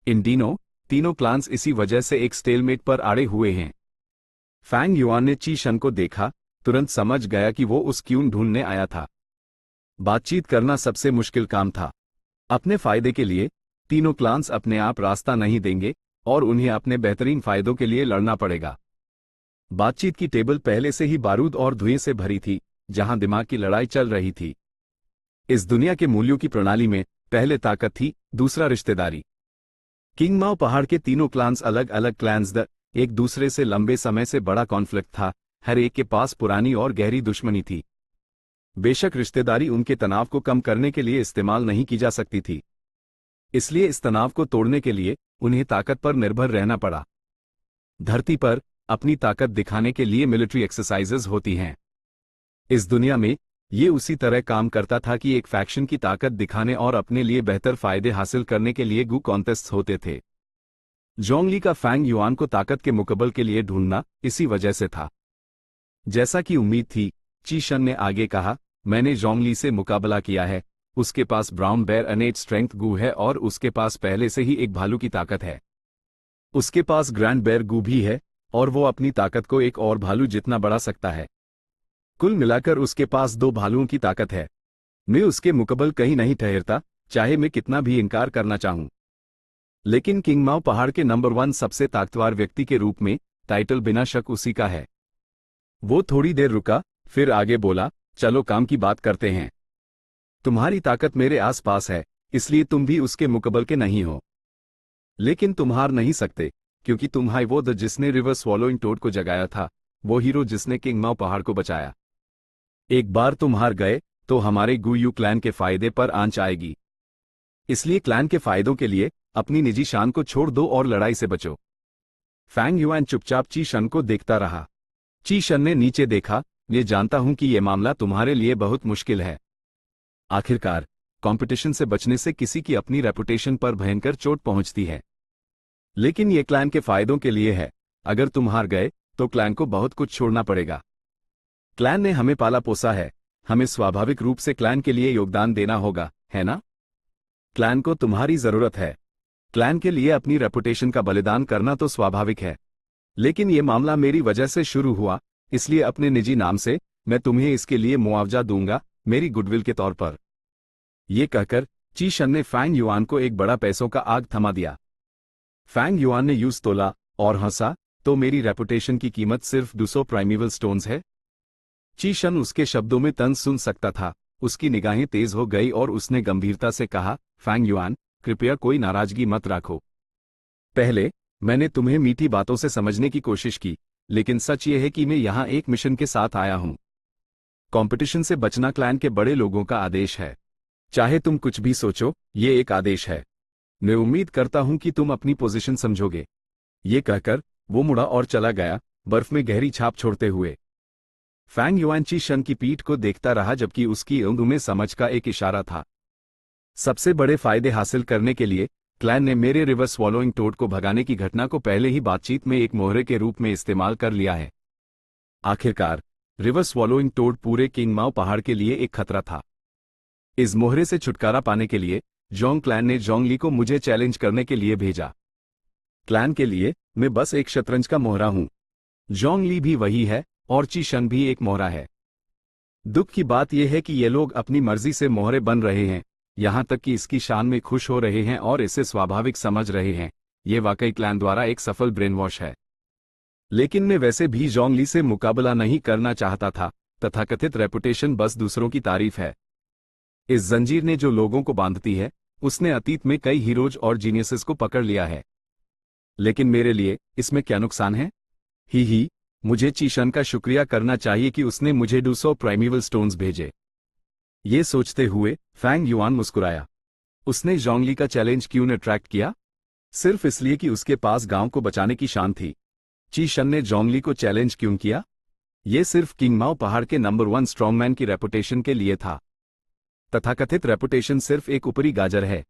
इन दिनों तीनों क्लान्स इसी वजह से एक स्टेलमेट पर अड़े हुए हैं। फैंग युआन ने ची शन को देखा, तुरंत समझ गया कि वो उस क्यून ढूंढने आया था। बातचीत करना सबसे मुश्किल काम था। अपने फायदे के लिए तीनों क्लान्स अपने आप रास्ता नहीं देंगे और उन्हें अपने बेहतरीन फायदों के लिए लड़ना पड़ेगा। बातचीत की टेबल पहले से ही बारूद और धुएं से भरी थी, जहां दिमाग की लड़ाई चल रही थी। इस दुनिया के मूल्यों की प्रणाली में पहले ताकत थी, दूसरा रिश्तेदारी। किंग माओ पहाड़ के तीनों क्लान्स अलग अलग क्लैंस एक दूसरे से लंबे समय से बड़ा कॉन्फ्लिक्ट था। हर एक के पास पुरानी और गहरी दुश्मनी थी। बेशक रिश्तेदारी उनके तनाव को कम करने के लिए इस्तेमाल नहीं की जा सकती थी, इसलिए इस तनाव को तोड़ने के लिए उन्हें ताकत पर निर्भर रहना पड़ा। धरती पर अपनी ताकत दिखाने के लिए मिलिट्री एक्सरसाइजेज होती हैं। इस दुनिया में ये उसी तरह काम करता था कि एक फैक्शन की ताकत दिखाने और अपने लिए बेहतर फायदे हासिल करने के लिए गू कॉन्टेस्ट्स होते थे। जोंगली का फैंग युआन को ताकत के मुकाबले के लिए ढूंढना इसी वजह से था। जैसा कि उम्मीद थी, चीशन ने आगे कहा, मैंने जोंगली से मुकाबला किया है। उसके पास ब्राउन बेयर अनेट स्ट्रेंथ गू है और उसके पास पहले से ही एक भालू की ताकत है। उसके पास ग्रैंड बेयर गू भी है और वो अपनी ताकत को एक और भालू जितना बढ़ा सकता है। कुल मिलाकर उसके पास 2 भालुओं की ताकत है। मैं उसके मुकाबले कहीं नहीं ठहरता, चाहे मैं कितना भी इनकार करना चाहूं। लेकिन किंग माओ पहाड़ के नंबर 1 सबसे ताकतवर व्यक्ति के रूप में टाइटल बिना शक उसी का है। वो थोड़ी देर रुका, फिर आगे बोला, चलो काम की बात करते हैं। तुम्हारी ताकत मेरे आसपास है, इसलिए तुम भी उसके मुकाबले के नहीं हो। लेकिन तुम हार नहीं सकते, क्योंकि तुम ही वो जिसने रिवर स्वॉलोइंग टोड को जगाया था, वो हीरो जिसने किंग माओ पहाड़ को बचाया। एक बार तुम हार गए तो हमारे गुयू क्लैन के फायदे पर आंच आएगी। इसलिए क्लैन के फायदों के लिए अपनी निजी शान को छोड़ दो और लड़ाई से बचो। फैंग युआन चुपचाप ची शन को देखता रहा। ची शन ने नीचे देखा, ये जानता हूं कि यह मामला तुम्हारे लिए बहुत मुश्किल है। आखिरकार कंपटीशन से बचने से किसी की अपनी रेपुटेशन पर भयंकर चोट पहुंचती है। लेकिन ये क्लैन के फायदों के लिए है। अगर तुम हार गए तो क्लैन को बहुत कुछ छोड़ना पड़ेगा। क्लैन ने हमें पाला पोसा है, हमें स्वाभाविक रूप से क्लैन के लिए योगदान देना होगा, है ना? क्लैन को तुम्हारी जरूरत है। क्लैन के लिए अपनी रेपुटेशन का बलिदान करना तो स्वाभाविक है। लेकिन यह मामला मेरी वजह से शुरू हुआ, इसलिए अपने निजी नाम से मैं तुम्हें इसके लिए मुआवजा दूंगा, मेरी गुडविल के तौर पर। यह कहकर ची शन ने फैंग युआन को एक बड़ा पैसों का आग थमा दिया। फैंग युआन ने यूज तोला और हंसा, तो मेरी रेपुटेशन की कीमत सिर्फ 200 प्राइमेवल स्टोन्स है? ची शन उसके शब्दों में तंज सुन सकता था। उसकी निगाहें तेज हो गई और उसने गंभीरता से कहा, फैंग युआन, कृपया कोई नाराजगी मत रखो। पहले मैंने तुम्हें मीठी बातों से समझने की कोशिश की, लेकिन सच यह है कि मैं यहां एक मिशन के साथ आया हूं। कंपटीशन से बचना क्लैन के बड़े लोगों का आदेश है। चाहे तुम कुछ भी सोचो, ये एक आदेश है। मैं उम्मीद करता हूं कि तुम अपनी पोजीशन समझोगे। ये कहकर वो मुड़ा और चला गया, बर्फ में गहरी छाप छोड़ते हुए। फैंग युआन ची शन की पीठ को देखता रहा, जबकि उसकी ऊँगों में समझ का एक इशारा था। सबसे बड़े फायदे हासिल करने के लिए क्लैन ने मेरे रिवर स्वॉलोइंग टोड को भगाने की घटना को पहले ही बातचीत में एक मोहरे के रूप में इस्तेमाल कर लिया है। आखिरकार रिवर स्वॉलोइंग टोड पूरे किंग माओ पहाड़ के लिए एक खतरा था। इस मोहरे से छुटकारा पाने के लिए जोंग क्लैन ने जोंगली को मुझे चैलेंज करने के लिए भेजा। क्लैन के लिए मैं बस एक शतरंज का मोहरा हूं। जोंगली भी वही है और ची शन भी एक मोहरा है। दुख की बात यह है कि ये लोग अपनी मर्जी से मोहरे बन रहे हैं, यहां तक कि इसकी शान में खुश हो रहे हैं और इसे स्वाभाविक समझ रहे हैं। यह वाकई क्लैन द्वारा एक सफल ब्रेन वॉश है। लेकिन मैं वैसे भी जोंगली से मुकाबला नहीं करना चाहता था। तथाकथित रेपुटेशन बस दूसरों की तारीफ है। इस जंजीर ने जो लोगों को बांधती है, उसने अतीत में कई हीरोज और जीनियसेस को पकड़ लिया है। लेकिन मेरे लिए इसमें क्या नुकसान है? ही मुझे ची शन का शुक्रिया करना चाहिए कि उसने मुझे 200 प्राइमेवल स्टोन्स भेजे। ये सोचते हुए फैंग युआन मुस्कुराया। उसने जोंगली का चैलेंज क्यों न ट्रैक्ट किया? सिर्फ इसलिए कि उसके पास गांव को बचाने की शान थी। ची शन ने जोंगली को चैलेंज क्यों किया? ये सिर्फ किंग माओ पहाड़ के नंबर 1 स्ट्रॉन्गमैन की रेपुटेशन के लिए था। तथाकथित रेपुटेशन सिर्फ एक ऊपरी गाजर है।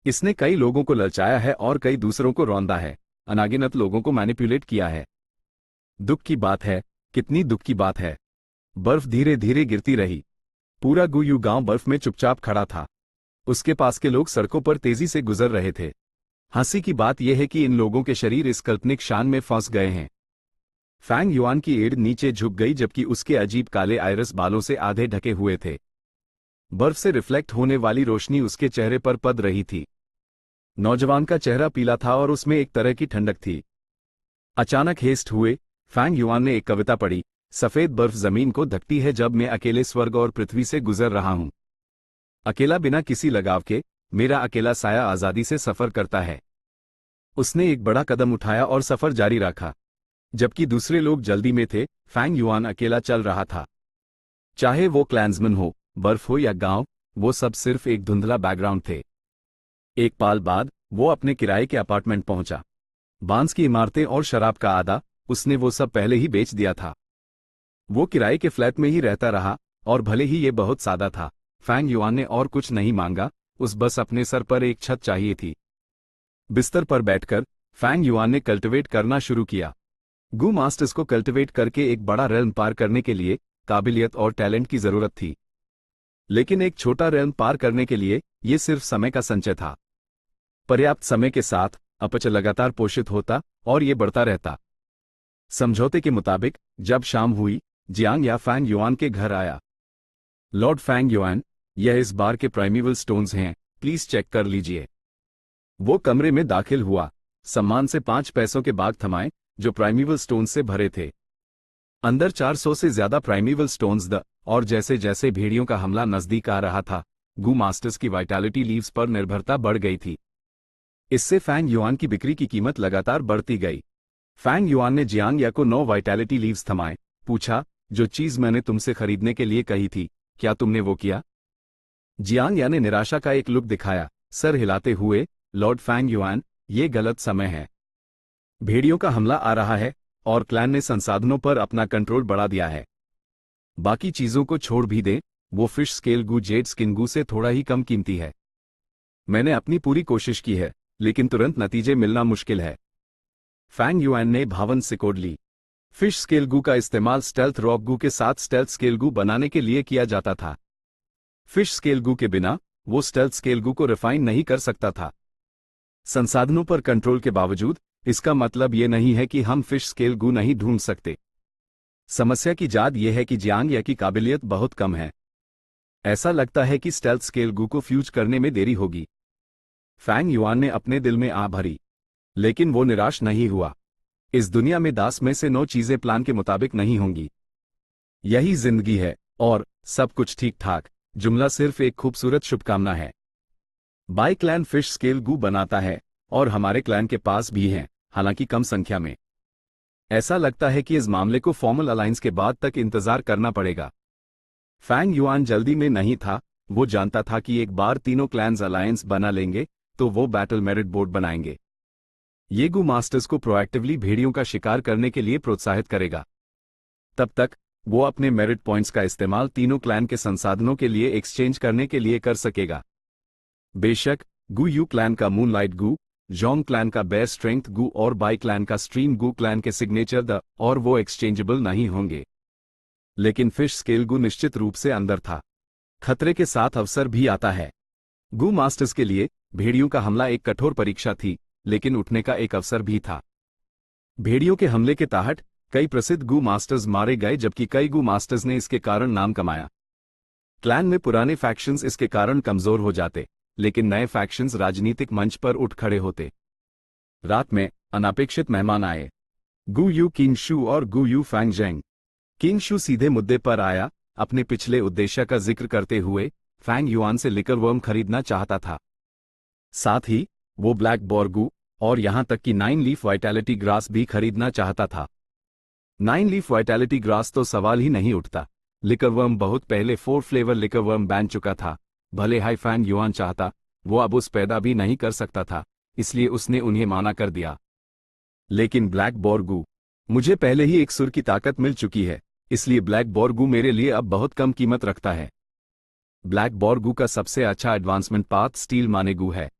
इसने कई लोगों को ललचाया है और कई दूसरों को रौंदा है, अनागिनत लोगों को मैनिपुलेट किया है। दुख की बात है, कितनी दुख की बात है। बर्फ धीरे धीरे गिरती रही। पूरा गुयू गांव बर्फ में चुपचाप खड़ा था। उसके पास के लोग सड़कों पर तेजी से गुजर रहे थे। हंसी की बात यह है कि इन लोगों के शरीर इस काल्पनिक शान में फंस गए हैं। फैंग युआन की एड़ नीचे झुक गई, जबकि उसके अजीब काले आयरस बालों से आधे ढके हुए थे। बर्फ से रिफ्लेक्ट होने वाली रोशनी उसके चेहरे पर पड़ रही थी। नौजवान का चेहरा पीला था और उसमें एक तरह की ठंडक थी। अचानक हेस्ट हुए फैंग युआन ने एक कविता पढ़ी, सफेद बर्फ जमीन को ढकती है जब मैं अकेले स्वर्ग और पृथ्वी से गुजर रहा हूं। अकेला बिना किसी लगाव के, मेरा अकेला साया आजादी से सफर करता है। उसने एक बड़ा कदम उठाया और सफर जारी रखा। जबकि दूसरे लोग जल्दी में थे, फैंग युआन अकेला चल रहा था। चाहे वो क्लैंसमैन हो, बर्फ हो या गांव, वो सब सिर्फ एक धुंधला बैकग्राउंड थे। एक पाल बाद वो अपने किराए के अपार्टमेंट पहुंचा। बांस की इमारतें और शराब का आधा, उसने वो सब पहले ही बेच दिया था। वो किराए के फ्लैट में ही रहता रहा, और भले ही ये बहुत सादा था, फैंग युआन ने और कुछ नहीं मांगा। उस बस अपने सर पर एक छत चाहिए थी। बिस्तर पर बैठकर फैंग युआन ने कल्टिवेट करना शुरू किया। गू मास्टर्स को कल्टिवेट करके एक बड़ा रेल्म पार करने के लिए काबिलियत और टैलेंट की जरूरत थी, लेकिन एक छोटा रेल्म पार करने के लिए ये सिर्फ समय का संचय था। पर्याप्त समय के साथ अपच लगातार पोषित होता और ये बढ़ता रहता। समझौते के मुताबिक जब शाम हुई, जियांग या फैंग युआन के घर आया। लॉर्ड फैंग युआन, यह इस बार के प्राइमेवल स्टोन्स हैं, प्लीज चेक कर लीजिए। वो कमरे में दाखिल हुआ, सम्मान से 5 पैसों के बाग थमाए जो प्राइमेवल स्टोन्स से भरे थे। अंदर 400 से ज्यादा प्राइमेवल स्टोन्स और जैसे जैसे भेड़ियों का हमला नजदीक आ रहा था, गू मास्टर्स की वाइटैलिटी लीव्स पर निर्भरता बढ़ गई थी। इससे फैंग युआन की बिक्री की कीमत लगातार बढ़ती गई। फैंग युआन ने जियांग या को 9 वाइटैलिटी लीव्स थमाए, पूछा, जो चीज मैंने तुमसे खरीदने के लिए कही थी, क्या तुमने वो किया? जियांग या ने निराशा का एक लुक दिखाया, सर हिलाते हुए, लॉर्ड फैंग युआन, ये गलत समय है। भेड़ियों का हमला आ रहा है और क्लैन ने संसाधनों पर अपना कंट्रोल बढ़ा दिया है। बाकी चीजों को छोड़ भी दें, वो फिश स्केल गू जेड स्किन गू से थोड़ा ही कम कीमती है। मैंने अपनी पूरी कोशिश की है, लेकिन तुरंत नतीजे मिलना मुश्किल है। फैंग युआन ने भावन सिकोड़ ली। फिश स्केल गू का इस्तेमाल स्टेल्थ रॉक गू के साथ स्टेल्थ स्केल गू बनाने के लिए किया जाता था। फिश स्केल गू के बिना वो स्टेल्थ स्केल गू को रिफाइन नहीं कर सकता था। संसाधनों पर कंट्रोल के बावजूद इसका मतलब ये नहीं है कि हम फिश स्केल गू नहीं ढूंढ सकते। समस्या की जाद यह है कि जियांग या की काबिलियत बहुत कम है। ऐसा लगता है कि स्टेल्थ स्केल गू को फ्यूज करने में देरी होगी। फैंग युआन ने अपने दिल में आ भरी, लेकिन वो निराश नहीं हुआ। इस दुनिया में 10 में से 9 चीजें प्लान के मुताबिक नहीं होंगी। यही जिंदगी है और सब कुछ ठीक ठाक जुमला सिर्फ एक खूबसूरत शुभकामना है। बाई क्लैन फिश स्केल गू बनाता है और हमारे क्लैन के पास भी हैं, हालांकि कम संख्या में। ऐसा लगता है कि इस मामले को फॉर्मल अलायंस के बाद तक इंतजार करना पड़ेगा। फैंग युआन जल्दी में नहीं था, वो जानता था कि एक बार तीनों क्लैन्स अलायंस बना लेंगे तो वो बैटल मेरिट बोर्ड बनाएंगे। ये गू मास्टर्स को प्रोएक्टिवली भेड़ियों का शिकार करने के लिए प्रोत्साहित करेगा। तब तक वो अपने मेरिट पॉइंट्स का इस्तेमाल तीनों क्लैन के संसाधनों के लिए एक्सचेंज करने के लिए कर सकेगा। बेशक गू यू क्लैन का मूनलाइट गू, जोंग क्लैन का बेयर स्ट्रेंथ गू और बाई क्लैन का स्ट्रीम गू क्लैन के सिग्नेचर और वो एक्सचेंजेबल नहीं होंगे। लेकिन फिश स्केल गू निश्चित रूप से अंदर था। खतरे के साथ अवसर भी आता है। गू मास्टर्स के लिए भेड़ियों का हमला एक कठोर परीक्षा थी, लेकिन उठने का एक अवसर भी था। भेड़ियों के हमले के तहत कई प्रसिद्ध गू मास्टर्स मारे गए, जबकि कई गू मास्टर्स ने इसके कारण नाम कमाया। क्लैन में पुराने फैक्शंस इसके कारण कमजोर हो जाते, लेकिन नए फैक्शंस राजनीतिक मंच पर उठ खड़े होते। रात में अनापेक्षित मेहमान आए, गू यू किंगशू और गू यू फैंगजेंग। किंगशू सीधे मुद्दे पर आया, अपने पिछले उद्देश्य का जिक्र करते हुए फैंग युआन से लिकर वर्म खरीदना चाहता था। साथ ही वो ब्लैक बोरगू और यहां तक कि 9 लीफ वाइटैलिटी ग्रास भी खरीदना चाहता था। 9 लीफ वाइटैलिटी ग्रास तो सवाल ही नहीं उठता। लिकरवर्म बहुत पहले 4 फ्लेवर लिकरवर्म बैन चुका था। भले हाई फैंग युआन चाहता, वो अब उस पैदा भी नहीं कर सकता था, इसलिए उसने उन्हें माना कर दिया। लेकिन ब्लैक बोरगू, मुझे पहले ही एक सुर की ताकत मिल चुकी है, इसलिए ब्लैक बोरगू मेरे लिए अब बहुत कम कीमत रखता है। ब्लैक बोरगू का सबसे अच्छा एडवांसमेंट पाथ स्टील माने गू है।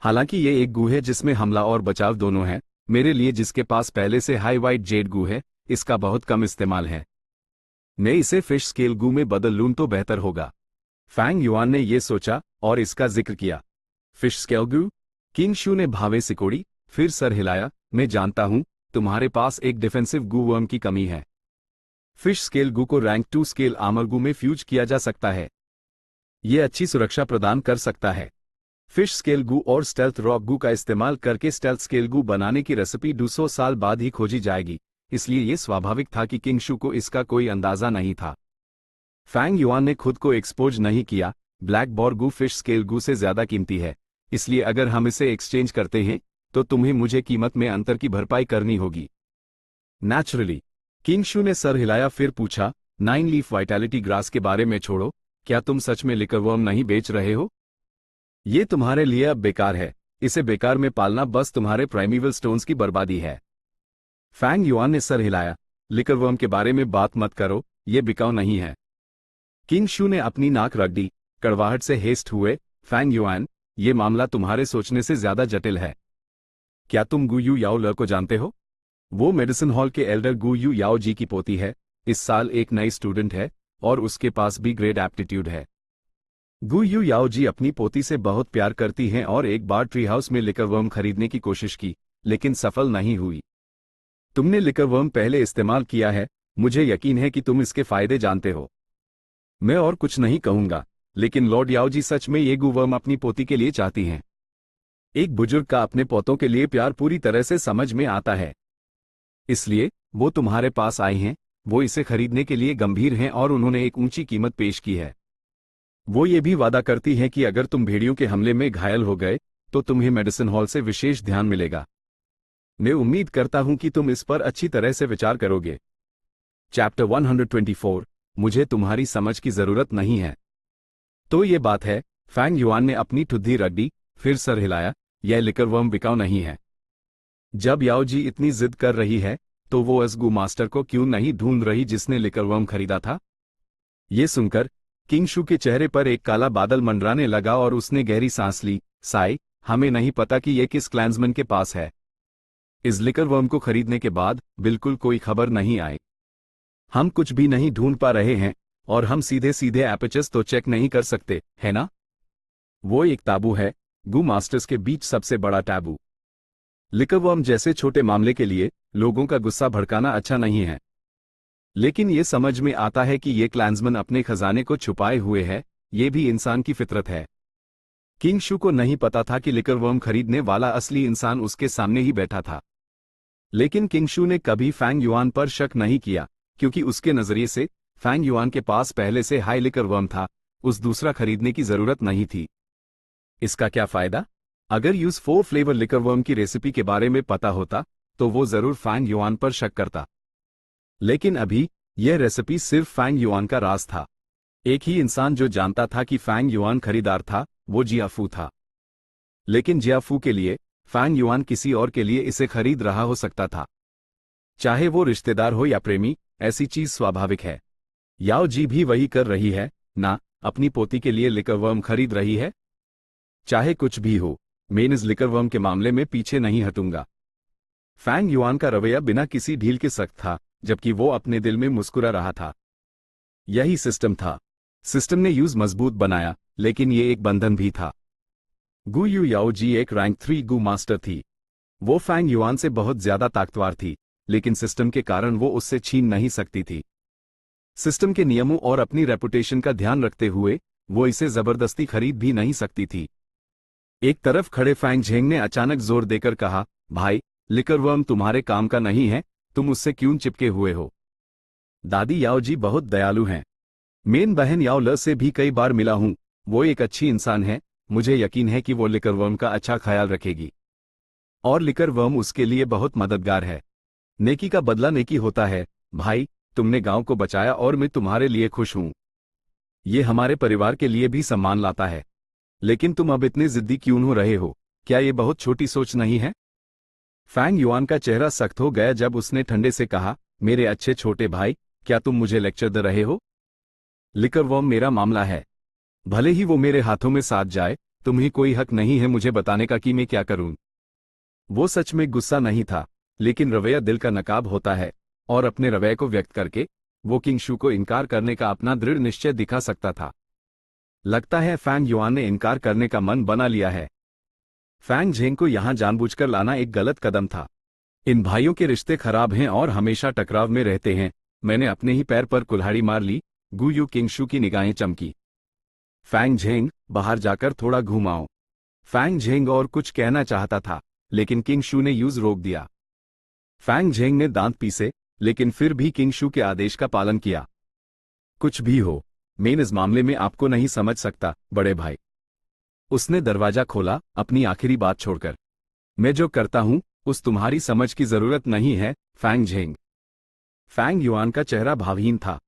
हालांकि ये एक गू है जिसमें हमला और बचाव दोनों है। मेरे लिए जिसके पास पहले से हाई वाइट जेड गू है, इसका बहुत कम इस्तेमाल है। मैं इसे फिश स्केल गू में बदल लूं तो बेहतर होगा। फैंग युआन ने यह सोचा और इसका जिक्र किया। फिश स्केल गू? किंगशू ने भावे सिकोड़ी, फिर सर हिलाया। मैं जानता हूं तुम्हारे पास एक डिफेंसिव गू वर्म की कमी है। फिश स्केल गू को रैंक 2 स्केल आर्मर गू में फ्यूज किया जा सकता है। यह अच्छी सुरक्षा प्रदान कर सकता है। फिश स्केल गू और स्टेल्थ रॉक गू का इस्तेमाल करके स्टेल्थ स्केल गू बनाने की रेसिपी 200 साल बाद ही खोजी जाएगी, इसलिए यह स्वाभाविक था कि किंगशू को इसका कोई अंदाजा नहीं था। फैंग युआन ने खुद को एक्सपोज नहीं किया। ब्लैक बोरगू फिश स्केल गू से ज्यादा कीमती है, इसलिए अगर हम इसे एक्सचेंज करते हैं तो तुम्हें मुझे कीमत में अंतर की भरपाई करनी होगी। नेचुरली। किंगशू ने सर हिलाया, फिर पूछा, 9 लीफ वाइटैलिटी ग्रास के बारे में छोड़ो, क्या तुम सच में लिकरवर्म नहीं बेच रहे हो? ये तुम्हारे लिए अब बेकार है। इसे बेकार में पालना बस तुम्हारे प्राइमेवल स्टोन्स की बर्बादी है। फैंग युआन ने सर हिलाया, लिकरवर्म के बारे में बात मत करो, ये बिकाऊ नहीं है। किंगशू ने अपनी नाक रख दी, कड़वाहट से हेस्ट हुए। फैंग युआन, ये मामला तुम्हारे सोचने से ज्यादा जटिल है। क्या तुम गू यू याओ ल को जानते हो? वो मेडिसिन हॉल के एल्डर गु यू याओ जी की पोती है, इस साल एक नई स्टूडेंट है और उसके पास भी ग्रेट एप्टीट्यूड है। गु यू याओ जी अपनी पोती से बहुत प्यार करती हैं और एक बार ट्री हाउस में लिकर वर्म खरीदने की कोशिश की, लेकिन सफल नहीं हुई। तुमने लिकर वर्म पहले इस्तेमाल किया है, मुझे यकीन है कि तुम इसके फायदे जानते हो। मैं और कुछ नहीं कहूंगा, लेकिन लॉर्ड याओ जी सच में ये गु वर्म अपनी पोती के लिए चाहती हैं। एक बुजुर्ग का अपने पोतों के लिए प्यार पूरी तरह से समझ में आता है, इसलिए वो तुम्हारे पास आई हैं। वो इसे खरीदने के लिए गंभीर हैं और उन्होंने एक ऊंची कीमत पेश की है। वो ये भी वादा करती हैं कि अगर तुम भेड़ियों के हमले में घायल हो गए तो तुम्हें मेडिसिन हॉल से विशेष ध्यान मिलेगा। मैं उम्मीद करता हूं कि तुम इस पर अच्छी तरह से विचार करोगे। चैप्टर 124, मुझे तुम्हारी समझ की जरूरत नहीं है। तो ये बात है, फैंग युआन ने अपनी ठुड्डी रख दी, फिर सर हिलाया। यह लिकर वर्म बिकाऊ नहीं है। जब याओ जी इतनी जिद कर रही है तो वो उस गु मास्टर को क्यों नहीं ढूंढ रही जिसने लिकर वर्म खरीदा था? ये सुनकर किंग शू के चेहरे पर एक काला बादल मंडराने लगा और उसने गहरी सांस ली। साई, हमें नहीं पता कि यह किस क्लैंसमैन के पास है। इस लिकर वर्म को खरीदने के बाद बिल्कुल कोई खबर नहीं आई। हम कुछ भी नहीं ढूंढ पा रहे हैं और हम सीधे सीधे एपेचस तो चेक नहीं कर सकते, है ना? वो एक ताबू है, गु मास्टर्स के बीच सबसे बड़ा टैबू। लिकर वर्म जैसे छोटे मामले के लिए लोगों का गुस्सा भड़काना अच्छा नहीं है, लेकिन ये समझ में आता है कि ये क्लैंसमैन अपने खजाने को छुपाए हुए है। ये भी इंसान की फितरत है। किंग शू को नहीं पता था कि लिकर वर्म खरीदने वाला असली इंसान उसके सामने ही बैठा था, लेकिन किंग शू ने कभी फैंग युआन पर शक नहीं किया, क्योंकि उसके नजरिए से फैंग युआन के पास पहले से हाई लिकर वर्म था, उस दूसरा खरीदने की जरूरत नहीं थी। इसका क्या फायदा? अगर यूज 4 फ्लेवर लिकर वर्म की रेसिपी के बारे में पता होता तो वो जरूर फैंग युआन पर शक करता, लेकिन अभी यह रेसिपी सिर्फ फैंग युआन का राज था। एक ही इंसान जो जानता था कि फैंग युआन खरीदार था, वो जियाफू था। लेकिन जियाफू के लिए फैंग युआन किसी और के लिए इसे खरीद रहा हो सकता था, चाहे वो रिश्तेदार हो या प्रेमी। ऐसी चीज स्वाभाविक है। याओ जी भी वही कर रही है ना, अपनी पोती के लिए लिकर वर्म खरीद रही है। चाहे कुछ भी हो, मैं इस लिकर वर्म के मामले में पीछे नहीं हटूंगा। फैंग युआन का रवैया बिना किसी ढील के सख्त था, जबकि वो अपने दिल में मुस्कुरा रहा था। यही सिस्टम था। सिस्टम ने यूज मजबूत बनाया, लेकिन ये एक बंधन भी था। गु यू याओ जी एक रैंक 3 गु मास्टर थी। वो फैंग युआन से बहुत ज्यादा ताकतवर थी, लेकिन सिस्टम के कारण वो उससे छीन नहीं सकती थी। सिस्टम के नियमों और अपनी रेपुटेशन का ध्यान रखते हुए वो इसे जबरदस्ती खरीद भी नहीं सकती थी। एक तरफ खड़े फैंग झेंग ने अचानक जोर देकर कहा, भाई, लिकर वर्म तुम्हारे काम का नहीं है, तुम उससे क्यों चिपके हुए हो? दादी याओ जी बहुत दयालु हैं। मेन बहन याओ ल से भी कई बार मिला हूं, वो एक अच्छी इंसान है। मुझे यकीन है कि वो लिकर वर्म का अच्छा ख्याल रखेगी और लिकर वर्म उसके लिए बहुत मददगार है। नेकी का बदला नेकी होता है। भाई, तुमने गांव को बचाया और मैं तुम्हारे लिए खुश हूं। ये हमारे परिवार के लिए भी सम्मान लाता है। लेकिन तुम अब इतने जिद्दी क्यों हो रहे हो? क्या ये बहुत छोटी सोच नहीं है? फैंग युआन का चेहरा सख्त हो गया जब उसने ठंडे से कहा, मेरे अच्छे छोटे भाई, क्या तुम मुझे लेक्चर दे रहे हो? लिकर वर्म मेरा मामला है। भले ही वो मेरे हाथों में साथ जाए, तुम्हें कोई हक नहीं है मुझे बताने का कि मैं क्या करूं। वो सच में गुस्सा नहीं था, लेकिन रवैया दिल का नकाब होता है, और अपने रवैये को व्यक्त करके वो किंग शू को इनकार करने का अपना दृढ़ निश्चय दिखा सकता था। लगता है फैंग युआन ने इनकार करने का मन बना लिया है। फैंग झेंग को यहां जानबूझकर लाना एक गलत कदम था। इन भाइयों के रिश्ते खराब हैं और हमेशा टकराव में रहते हैं। मैंने अपने ही पैर पर कुल्हाड़ी मार ली। गु यू किंग शू की निगाहें चमकी। फैंग झेंग, बाहर जाकर थोड़ा घूमाओ। फैंग झेंग और कुछ कहना चाहता था, लेकिन किंग शू ने यूज रोक दिया। फैंग झेंग ने दांत पीसे, लेकिन फिर भी किंग शू के आदेश का पालन किया। कुछ भी हो, मैं इस मामले में आपको नहीं समझ सकता, बड़े भाई। उसने दरवाजा खोला, अपनी आखिरी बात छोड़कर। मैं जो करता हूं उस तुम्हारी समझ की जरूरत नहीं है, फैंग झेंग। फैंग युआन का चेहरा भावहीन था।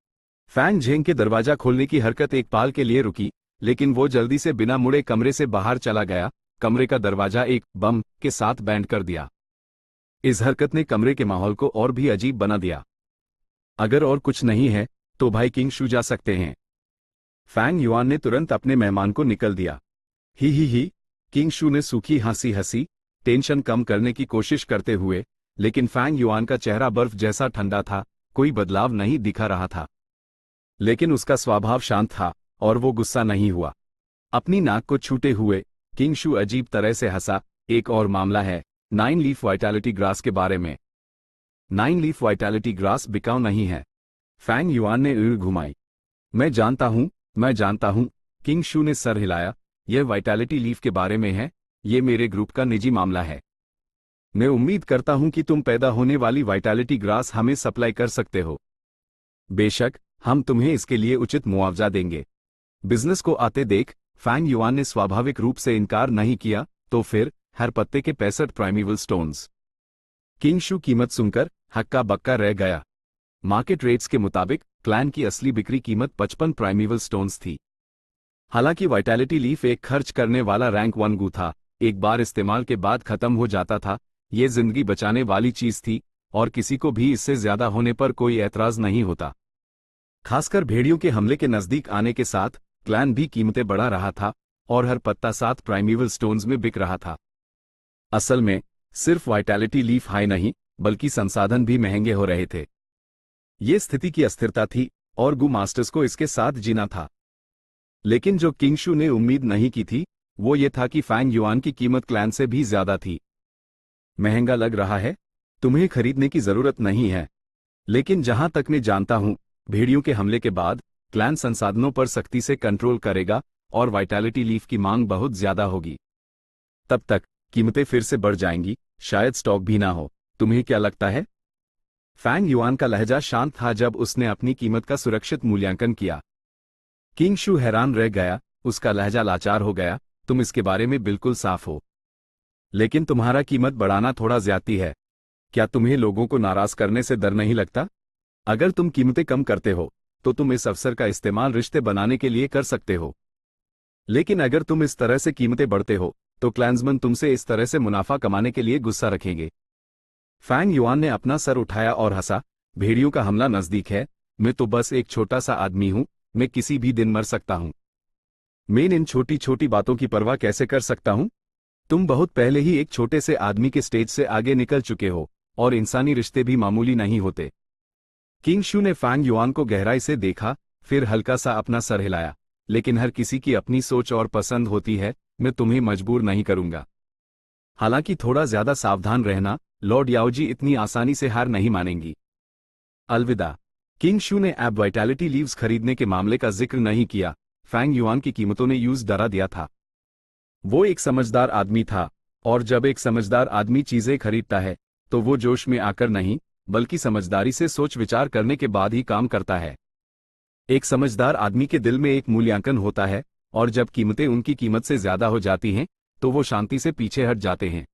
फैंग झेंग के दरवाजा खोलने की हरकत एक पाल के लिए रुकी, लेकिन वो जल्दी से बिना मुड़े कमरे से बाहर चला गया। कमरे का दरवाजा एक बम के साथ बैंड कर दिया। इस हरकत ने कमरे के माहौल को और भी अजीब बना दिया। अगर और कुछ नहीं है तो भाई किंग शू जा सकते हैं। फैंग युआन ने तुरंत अपने मेहमान को निकल दिया। ही, किंग शू ने सूखी हंसी हंसी, टेंशन कम करने की कोशिश करते हुए, लेकिन फैंग युआन का चेहरा बर्फ जैसा ठंडा था, कोई बदलाव नहीं दिखा रहा था। लेकिन उसका स्वभाव शांत था और वो गुस्सा नहीं हुआ। अपनी नाक को छूते हुए किंग शू अजीब तरह से हंसा। एक और मामला है 9 लीफ वाइटैलिटी ग्रास के बारे में। 9 लीफ वाइटैलिटी ग्रास बिकाऊ नहीं है। फैंग युआन ने ऊँट घुमाई। मैं जानता हूँ, किंग शू ने सर हिलाया। यह वाइटैलिटी लीफ के बारे में है, ये मेरे ग्रुप का निजी मामला है। मैं उम्मीद करता हूं कि तुम पैदा होने वाली वाइटैलिटी ग्रास हमें सप्लाई कर सकते हो। बेशक, हम तुम्हें इसके लिए उचित मुआवजा देंगे। बिजनेस को आते देख फैंग युआन ने स्वाभाविक रूप से इनकार नहीं किया। तो फिर हर पत्ते के 65 प्राइमेवल स्टोन्स। किंग शू कीमत सुनकर हक्का बक्का रह गया। मार्केट रेट्स के मुताबिक क्लैन की असली बिक्री कीमत 55 प्राइमेवल स्टोन्स थी। हालांकि वाइटैलिटी लीफ एक खर्च करने वाला रैंक 1 गू था, एक बार इस्तेमाल के बाद खत्म हो जाता था। ये जिंदगी बचाने वाली चीज थी और किसी को भी इससे ज्यादा होने पर कोई ऐतराज नहीं होता। खासकर भेड़ियों के हमले के नजदीक आने के साथ क्लैन भी कीमतें बढ़ा रहा था और हर पत्ता 7 प्राइमेवल स्टोन्स में बिक रहा था। असल में सिर्फ वाइटैलिटी लीफ हाई नहीं, बल्कि संसाधन भी महंगे हो रहे थे। ये स्थिति की अस्थिरता थी और गू मास्टर्स को इसके साथ जीना था। लेकिन जो किंग शू ने उम्मीद नहीं की थी वो ये था कि फैंग युआन की कीमत क्लैन से भी ज्यादा थी। महंगा लग रहा है? तुम्हें खरीदने की जरूरत नहीं है। लेकिन जहां तक मैं जानता हूं, भेड़ियों के हमले के बाद क्लैन संसाधनों पर सख्ती से कंट्रोल करेगा और वाइटैलिटी लीफ की मांग बहुत ज्यादा होगी। तब तक कीमतें फिर से बढ़ जाएंगी, शायद स्टॉक भी ना हो। तुम्हें क्या लगता है? फैंग युआन का लहजा शांत था जब उसने अपनी कीमत का सुरक्षित मूल्यांकन किया। किंग शू हैरान रह गया, उसका लहजा लाचार हो गया। तुम इसके बारे में बिल्कुल साफ हो, लेकिन तुम्हारा कीमत बढ़ाना थोड़ा ज्यादा है। क्या तुम्हें लोगों को नाराज करने से डर नहीं लगता? अगर तुम कीमतें कम करते हो तो तुम इस अवसर का इस्तेमाल रिश्ते बनाने के लिए कर सकते हो। लेकिन अगर तुम इस तरह से कीमतें बढ़ते हो तो क्लैंसमैन तुमसे इस तरह से मुनाफा कमाने के लिए गुस्सा रखेंगे। फैंग युआन ने अपना सर उठाया और हंसा। भेड़ियों का हमला नजदीक है, मैं तो बस एक छोटा सा आदमी हूं, मैं किसी भी दिन मर सकता हूं। मैं इन छोटी छोटी बातों की परवाह कैसे कर सकता हूं? तुम बहुत पहले ही एक छोटे से आदमी के स्टेज से आगे निकल चुके हो और इंसानी रिश्ते भी मामूली नहीं होते। किंग शू ने फैंग युआन को गहराई से देखा, फिर हल्का सा अपना सर हिलाया। लेकिन हर किसी की अपनी सोच और पसंद होती है, मैं तुम्हें मजबूर नहीं करूंगा। हालांकि थोड़ा ज्यादा सावधान रहना, लॉर्ड याओजी इतनी आसानी से हार नहीं मानेंगी। अलविदा। किंग शू ने अब वाइटैलिटी लीव्स खरीदने के मामले का जिक्र नहीं किया। फैंग युआन की कीमतों ने यूज डरा दिया था। वो एक समझदार आदमी था और जब एक समझदार आदमी चीजें खरीदता है तो वो जोश में आकर नहीं, बल्कि समझदारी से सोच विचार करने के बाद ही काम करता है। एक समझदार आदमी के दिल में एक मूल्यांकन होता है और जब कीमतें उनकी कीमत से ज्यादा हो जाती हैं तो वो शांति से पीछे हट जाते हैं।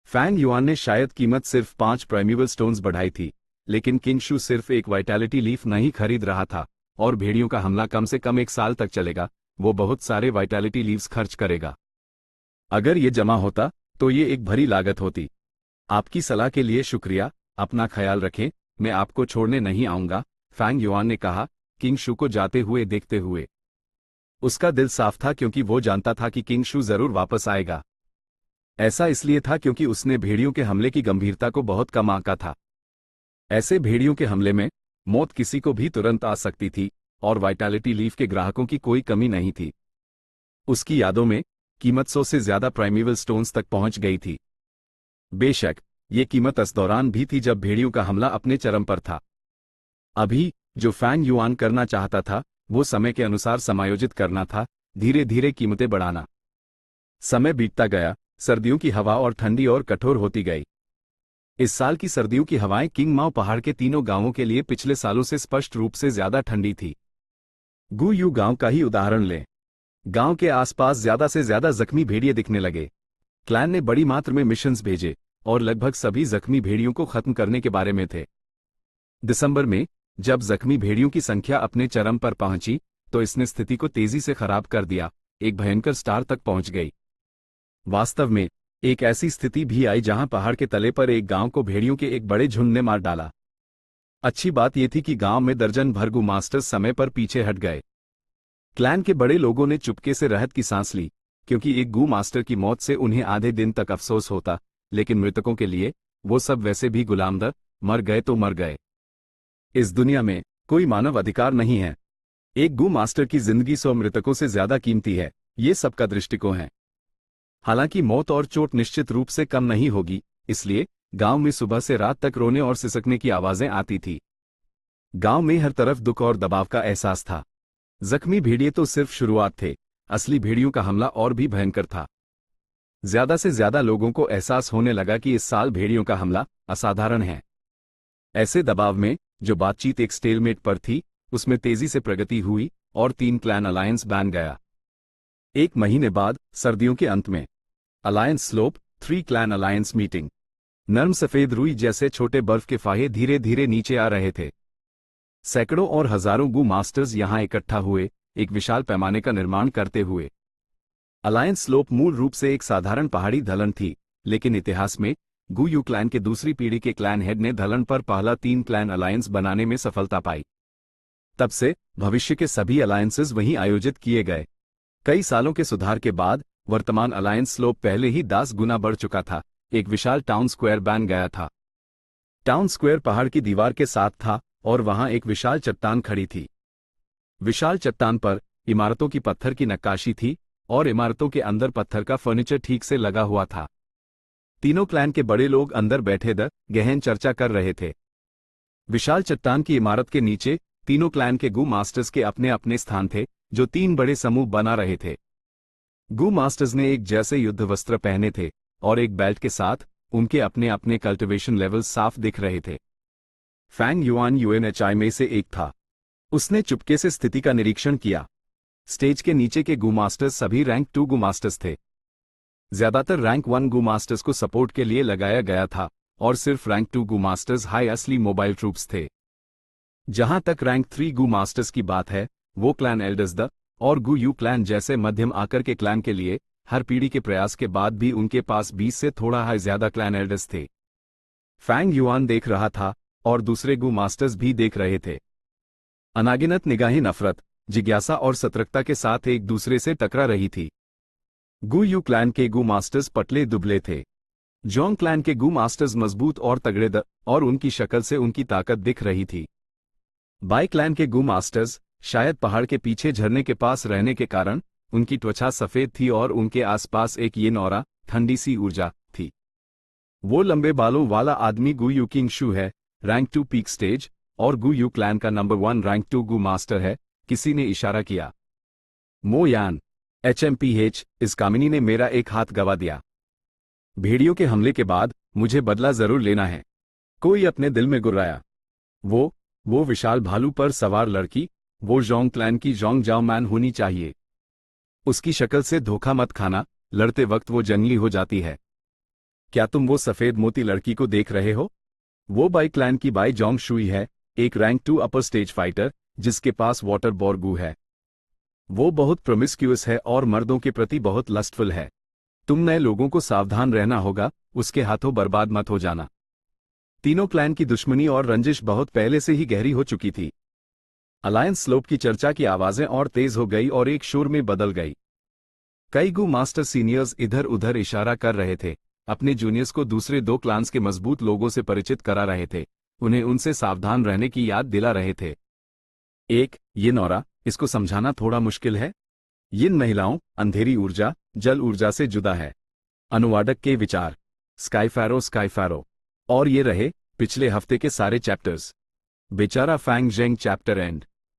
फैंग युआन ने शायद कीमत सिर्फ 5 प्राइमेवल स्टोन्स बढ़ाई थी, लेकिन किंग शू सिर्फ एक वाइटैलिटी लीफ नहीं खरीद रहा था और भेड़ियों का हमला कम से कम 1 साल तक चलेगा। वो बहुत सारे वाइटैलिटी लीव्स खर्च करेगा। अगर ये जमा होता तो ये एक भरी लागत होती। आपकी सलाह के लिए शुक्रिया, अपना ख्याल रखें, मैं आपको छोड़ने नहीं आऊंगा, फैंग युआन ने कहा, किंग शू को जाते हुए देखते हुए। उसका दिल साफ था क्योंकि वो जानता था कि किंग शू जरूर वापस आएगा। ऐसा इसलिए था क्योंकि उसने भेड़ियों के हमले की गंभीरता को बहुत कम आंका था। ऐसे भेड़ियों के हमले में मौत किसी को भी तुरंत आ सकती थी और वाइटैलिटी लीफ के ग्राहकों की कोई कमी नहीं थी। उसकी यादों में कीमत 100 से ज्यादा प्राइमेवल स्टोन्स तक पहुंच गई थी। बेशक ये कीमत उस दौरान भी थी जब भेड़ियों का हमला अपने चरम पर था। अभी जो फैंग युआन करना चाहता था वो समय के अनुसार समायोजित करना था, धीरे धीरे कीमतें बढ़ाना। समय बीतता गया, सर्दियों की हवा और ठंडी और कठोर होती गई। इस साल की सर्दियों की हवाएं किंग माओ पहाड़ के तीनों गांवों के लिए पिछले सालों से स्पष्ट रूप से ज्यादा ठंडी थी। गू यू गांव का ही उदाहरण लें। गांव के आसपास ज्यादा से ज्यादा जख्मी भेड़िए दिखने लगे। क्लैन ने बड़ी मात्रा में मिशंस भेजे और लगभग सभी जख्मी भेड़ियों को खत्म करने के बारे में थे। दिसंबर में जब जख्मी भेड़ियों की संख्या अपने चरम पर पहुंची तो इसने स्थिति को तेजी से खराब कर दिया, एक भयंकर स्टार तक पहुंच गई। वास्तव में एक ऐसी स्थिति भी आई जहां पहाड़ के तले पर एक गांव को भेड़ियों के एक बड़े झुंड ने मार डाला। अच्छी बात यह थी कि गांव में दर्जन भर गू मास्टर्स समय पर पीछे हट गए। क्लैन के बड़े लोगों ने चुपके से राहत की सांस ली, क्योंकि एक गू मास्टर की मौत से उन्हें आधे दिन तक अफसोस होता, लेकिन मृतकों के लिए वो सब वैसे भी गुलामदर, मर गए तो मर गए। इस दुनिया में कोई मानव अधिकार नहीं है। एक गू मास्टर की जिंदगी 100 मृतकों से ज्यादा कीमती है, ये सबका दृष्टिकोण है। हालांकि मौत और चोट निश्चित रूप से कम नहीं होगी, इसलिए गांव में सुबह से रात तक रोने और सिसकने की आवाजें आती थी। गांव में हर तरफ दुख और दबाव का एहसास था। जख्मी भेड़िए तो सिर्फ शुरुआत थे, असली भेड़ियों का हमला और भी भयंकर था। ज्यादा से ज्यादा लोगों को एहसास होने लगा कि इस साल भेड़ियों का हमला असाधारण है। ऐसे दबाव में जो बातचीत एक स्टेलमेट पर थी, उसमें तेजी से प्रगति हुई और 3 क्लैन अलायंस बन गया। 1 महीने बाद सर्दियों के अंत में alliance slope 3 clan alliance meeting. नर्म सफेद रुई जैसे छोटे बर्फ के फाहे धीरे धीरे नीचे आ रहे थे। सैकड़ों और हजारों गू मास्टर्स यहां इकट्ठा हुए, एक विशाल पैमाने का निर्माण करते हुए। अलायंस स्लोप मूल रूप से एक साधारण पहाड़ी ढलान थी, लेकिन इतिहास में गू यू क्लैन के दूसरी पीढ़ी के क्लैन हेड ने ढलान पर पहला 3 क्लैन अलायंस बनाने में सफलता पाई। तब से भविष्य के सभी अलायंसेस वहीं आयोजित किए गए। कई सालों के सुधार के बाद वर्तमान अलायंस स्लोप पहले ही 10 गुना बढ़ चुका था, एक विशाल टाउन स्क्वायर बन गया था। टाउन स्क्वायर पहाड़ की दीवार के साथ था और वहां एक विशाल चट्टान खड़ी थी। विशाल चट्टान पर इमारतों की पत्थर की नक्काशी थी और इमारतों के अंदर पत्थर का फर्नीचर ठीक से लगा हुआ था। तीनों क्लैन के बड़े लोग अंदर बैठे गहन चर्चा कर रहे थे। विशाल चट्टान की इमारत के नीचे तीनों क्लैन के गू मास्टर्स के अपने अपने स्थान थे, जो 3 बड़े समूह बना रहे थे। गू मास्टर्स ने एक जैसे युद्ध वस्त्र पहने थे और एक बेल्ट के साथ उनके अपने अपने कल्टिवेशन लेवल साफ दिख रहे थे। फैंग युआन यूएनएचआई में से एक था। उसने चुपके से स्थिति का निरीक्षण किया। स्टेज के नीचे के गू मास्टर्स सभी रैंक 2 गू मास्टर्स थे। ज्यादातर रैंक 1 गू मास्टर्स को सपोर्ट के लिए लगाया गया था और सिर्फ रैंक 2 गू मास्टर्स हाई असली मोबाइल ट्रूप्स थे। जहां तक रैंक 3 गू मास्टर्स की बात है, वो क्लैन एल्डर्स और गू यू क्लैन जैसे मध्यम आकर के क्लैन के लिए हर पीढ़ी के प्रयास के बाद भी उनके पास 20 से थोड़ा हाई ज्यादा क्लैन एल्डर्स थे। फैंग युआन देख रहा था और दूसरे गू मास्टर्स भी देख रहे थे। अनागिनत निगाहें नफरत, जिज्ञासा और सतर्कता के साथ एक दूसरे से टकरा रही थी। गू यू क्लैन के गू मास्टर्स पतले दुबले थे। जोंग क्लैन के गू मास्टर्स मजबूत और तगड़े और उनकी शक्ल से उनकी ताकत दिख रही थी। बाई क्लैन के गू मास्टर्स शायद पहाड़ के पीछे झरने के पास रहने के कारण उनकी त्वचा सफेद थी और उनके आसपास एक ये नौरा ठंडी सी ऊर्जा थी। वो लंबे बालों वाला आदमी गू यू किंग शू है, रैंक 2 पीक स्टेज और गू यू क्लैन का नंबर 1 रैंक 2 गू मास्टर है। किसी ने इशारा किया। मो यान HMPH, इस कामिनी ने मेरा एक हाथ गवा दिया। भेड़ियों के हमले के बाद मुझे बदला जरूर लेना है, कोई अपने दिल में गुर्राया। वो विशाल भालू पर सवार लड़की, वो जोंग क्लैन की जोंग जाओ मैन होनी चाहिए। उसकी शक्ल से धोखा मत खाना, लड़ते वक्त वो जंगली हो जाती है। क्या तुम वो सफेद मोती लड़की को देख रहे हो? वो बाई क्लैन की बाई जोंग शुई है, एक रैंक 2 अपर स्टेज फाइटर जिसके पास वाटर बॉर्गू है। वो बहुत प्रोमिस्क्यूअस है और मर्दों के प्रति बहुत लस्टफुल है। तुम नए लोगों को सावधान रहना होगा, उसके हाथों बर्बाद मत हो जाना। तीनों क्लैन की दुश्मनी और रंजिश बहुत पहले से ही गहरी हो चुकी थी। अलायंस स्लोप की चर्चा की आवाजें और तेज हो गई और एक शोर में बदल गई। कई गू मास्टर सीनियर्स इधर उधर इशारा कर रहे थे, अपने जूनियर्स को दूसरे 2 क्लान्स के मजबूत लोगों से परिचित करा रहे थे, उन्हें उनसे सावधान रहने की याद दिला रहे थे। एक ये नौरा, इसको समझाना थोड़ा मुश्किल है। यिन महिलाओं अंधेरी ऊर्जा जल ऊर्जा से जुदा है। अनुवादक के विचार, स्काईफैरो। और ये रहे पिछले हफ्ते के सारे चैप्टर्स। बेचारा फैंग जेंग चैप्टर एंड।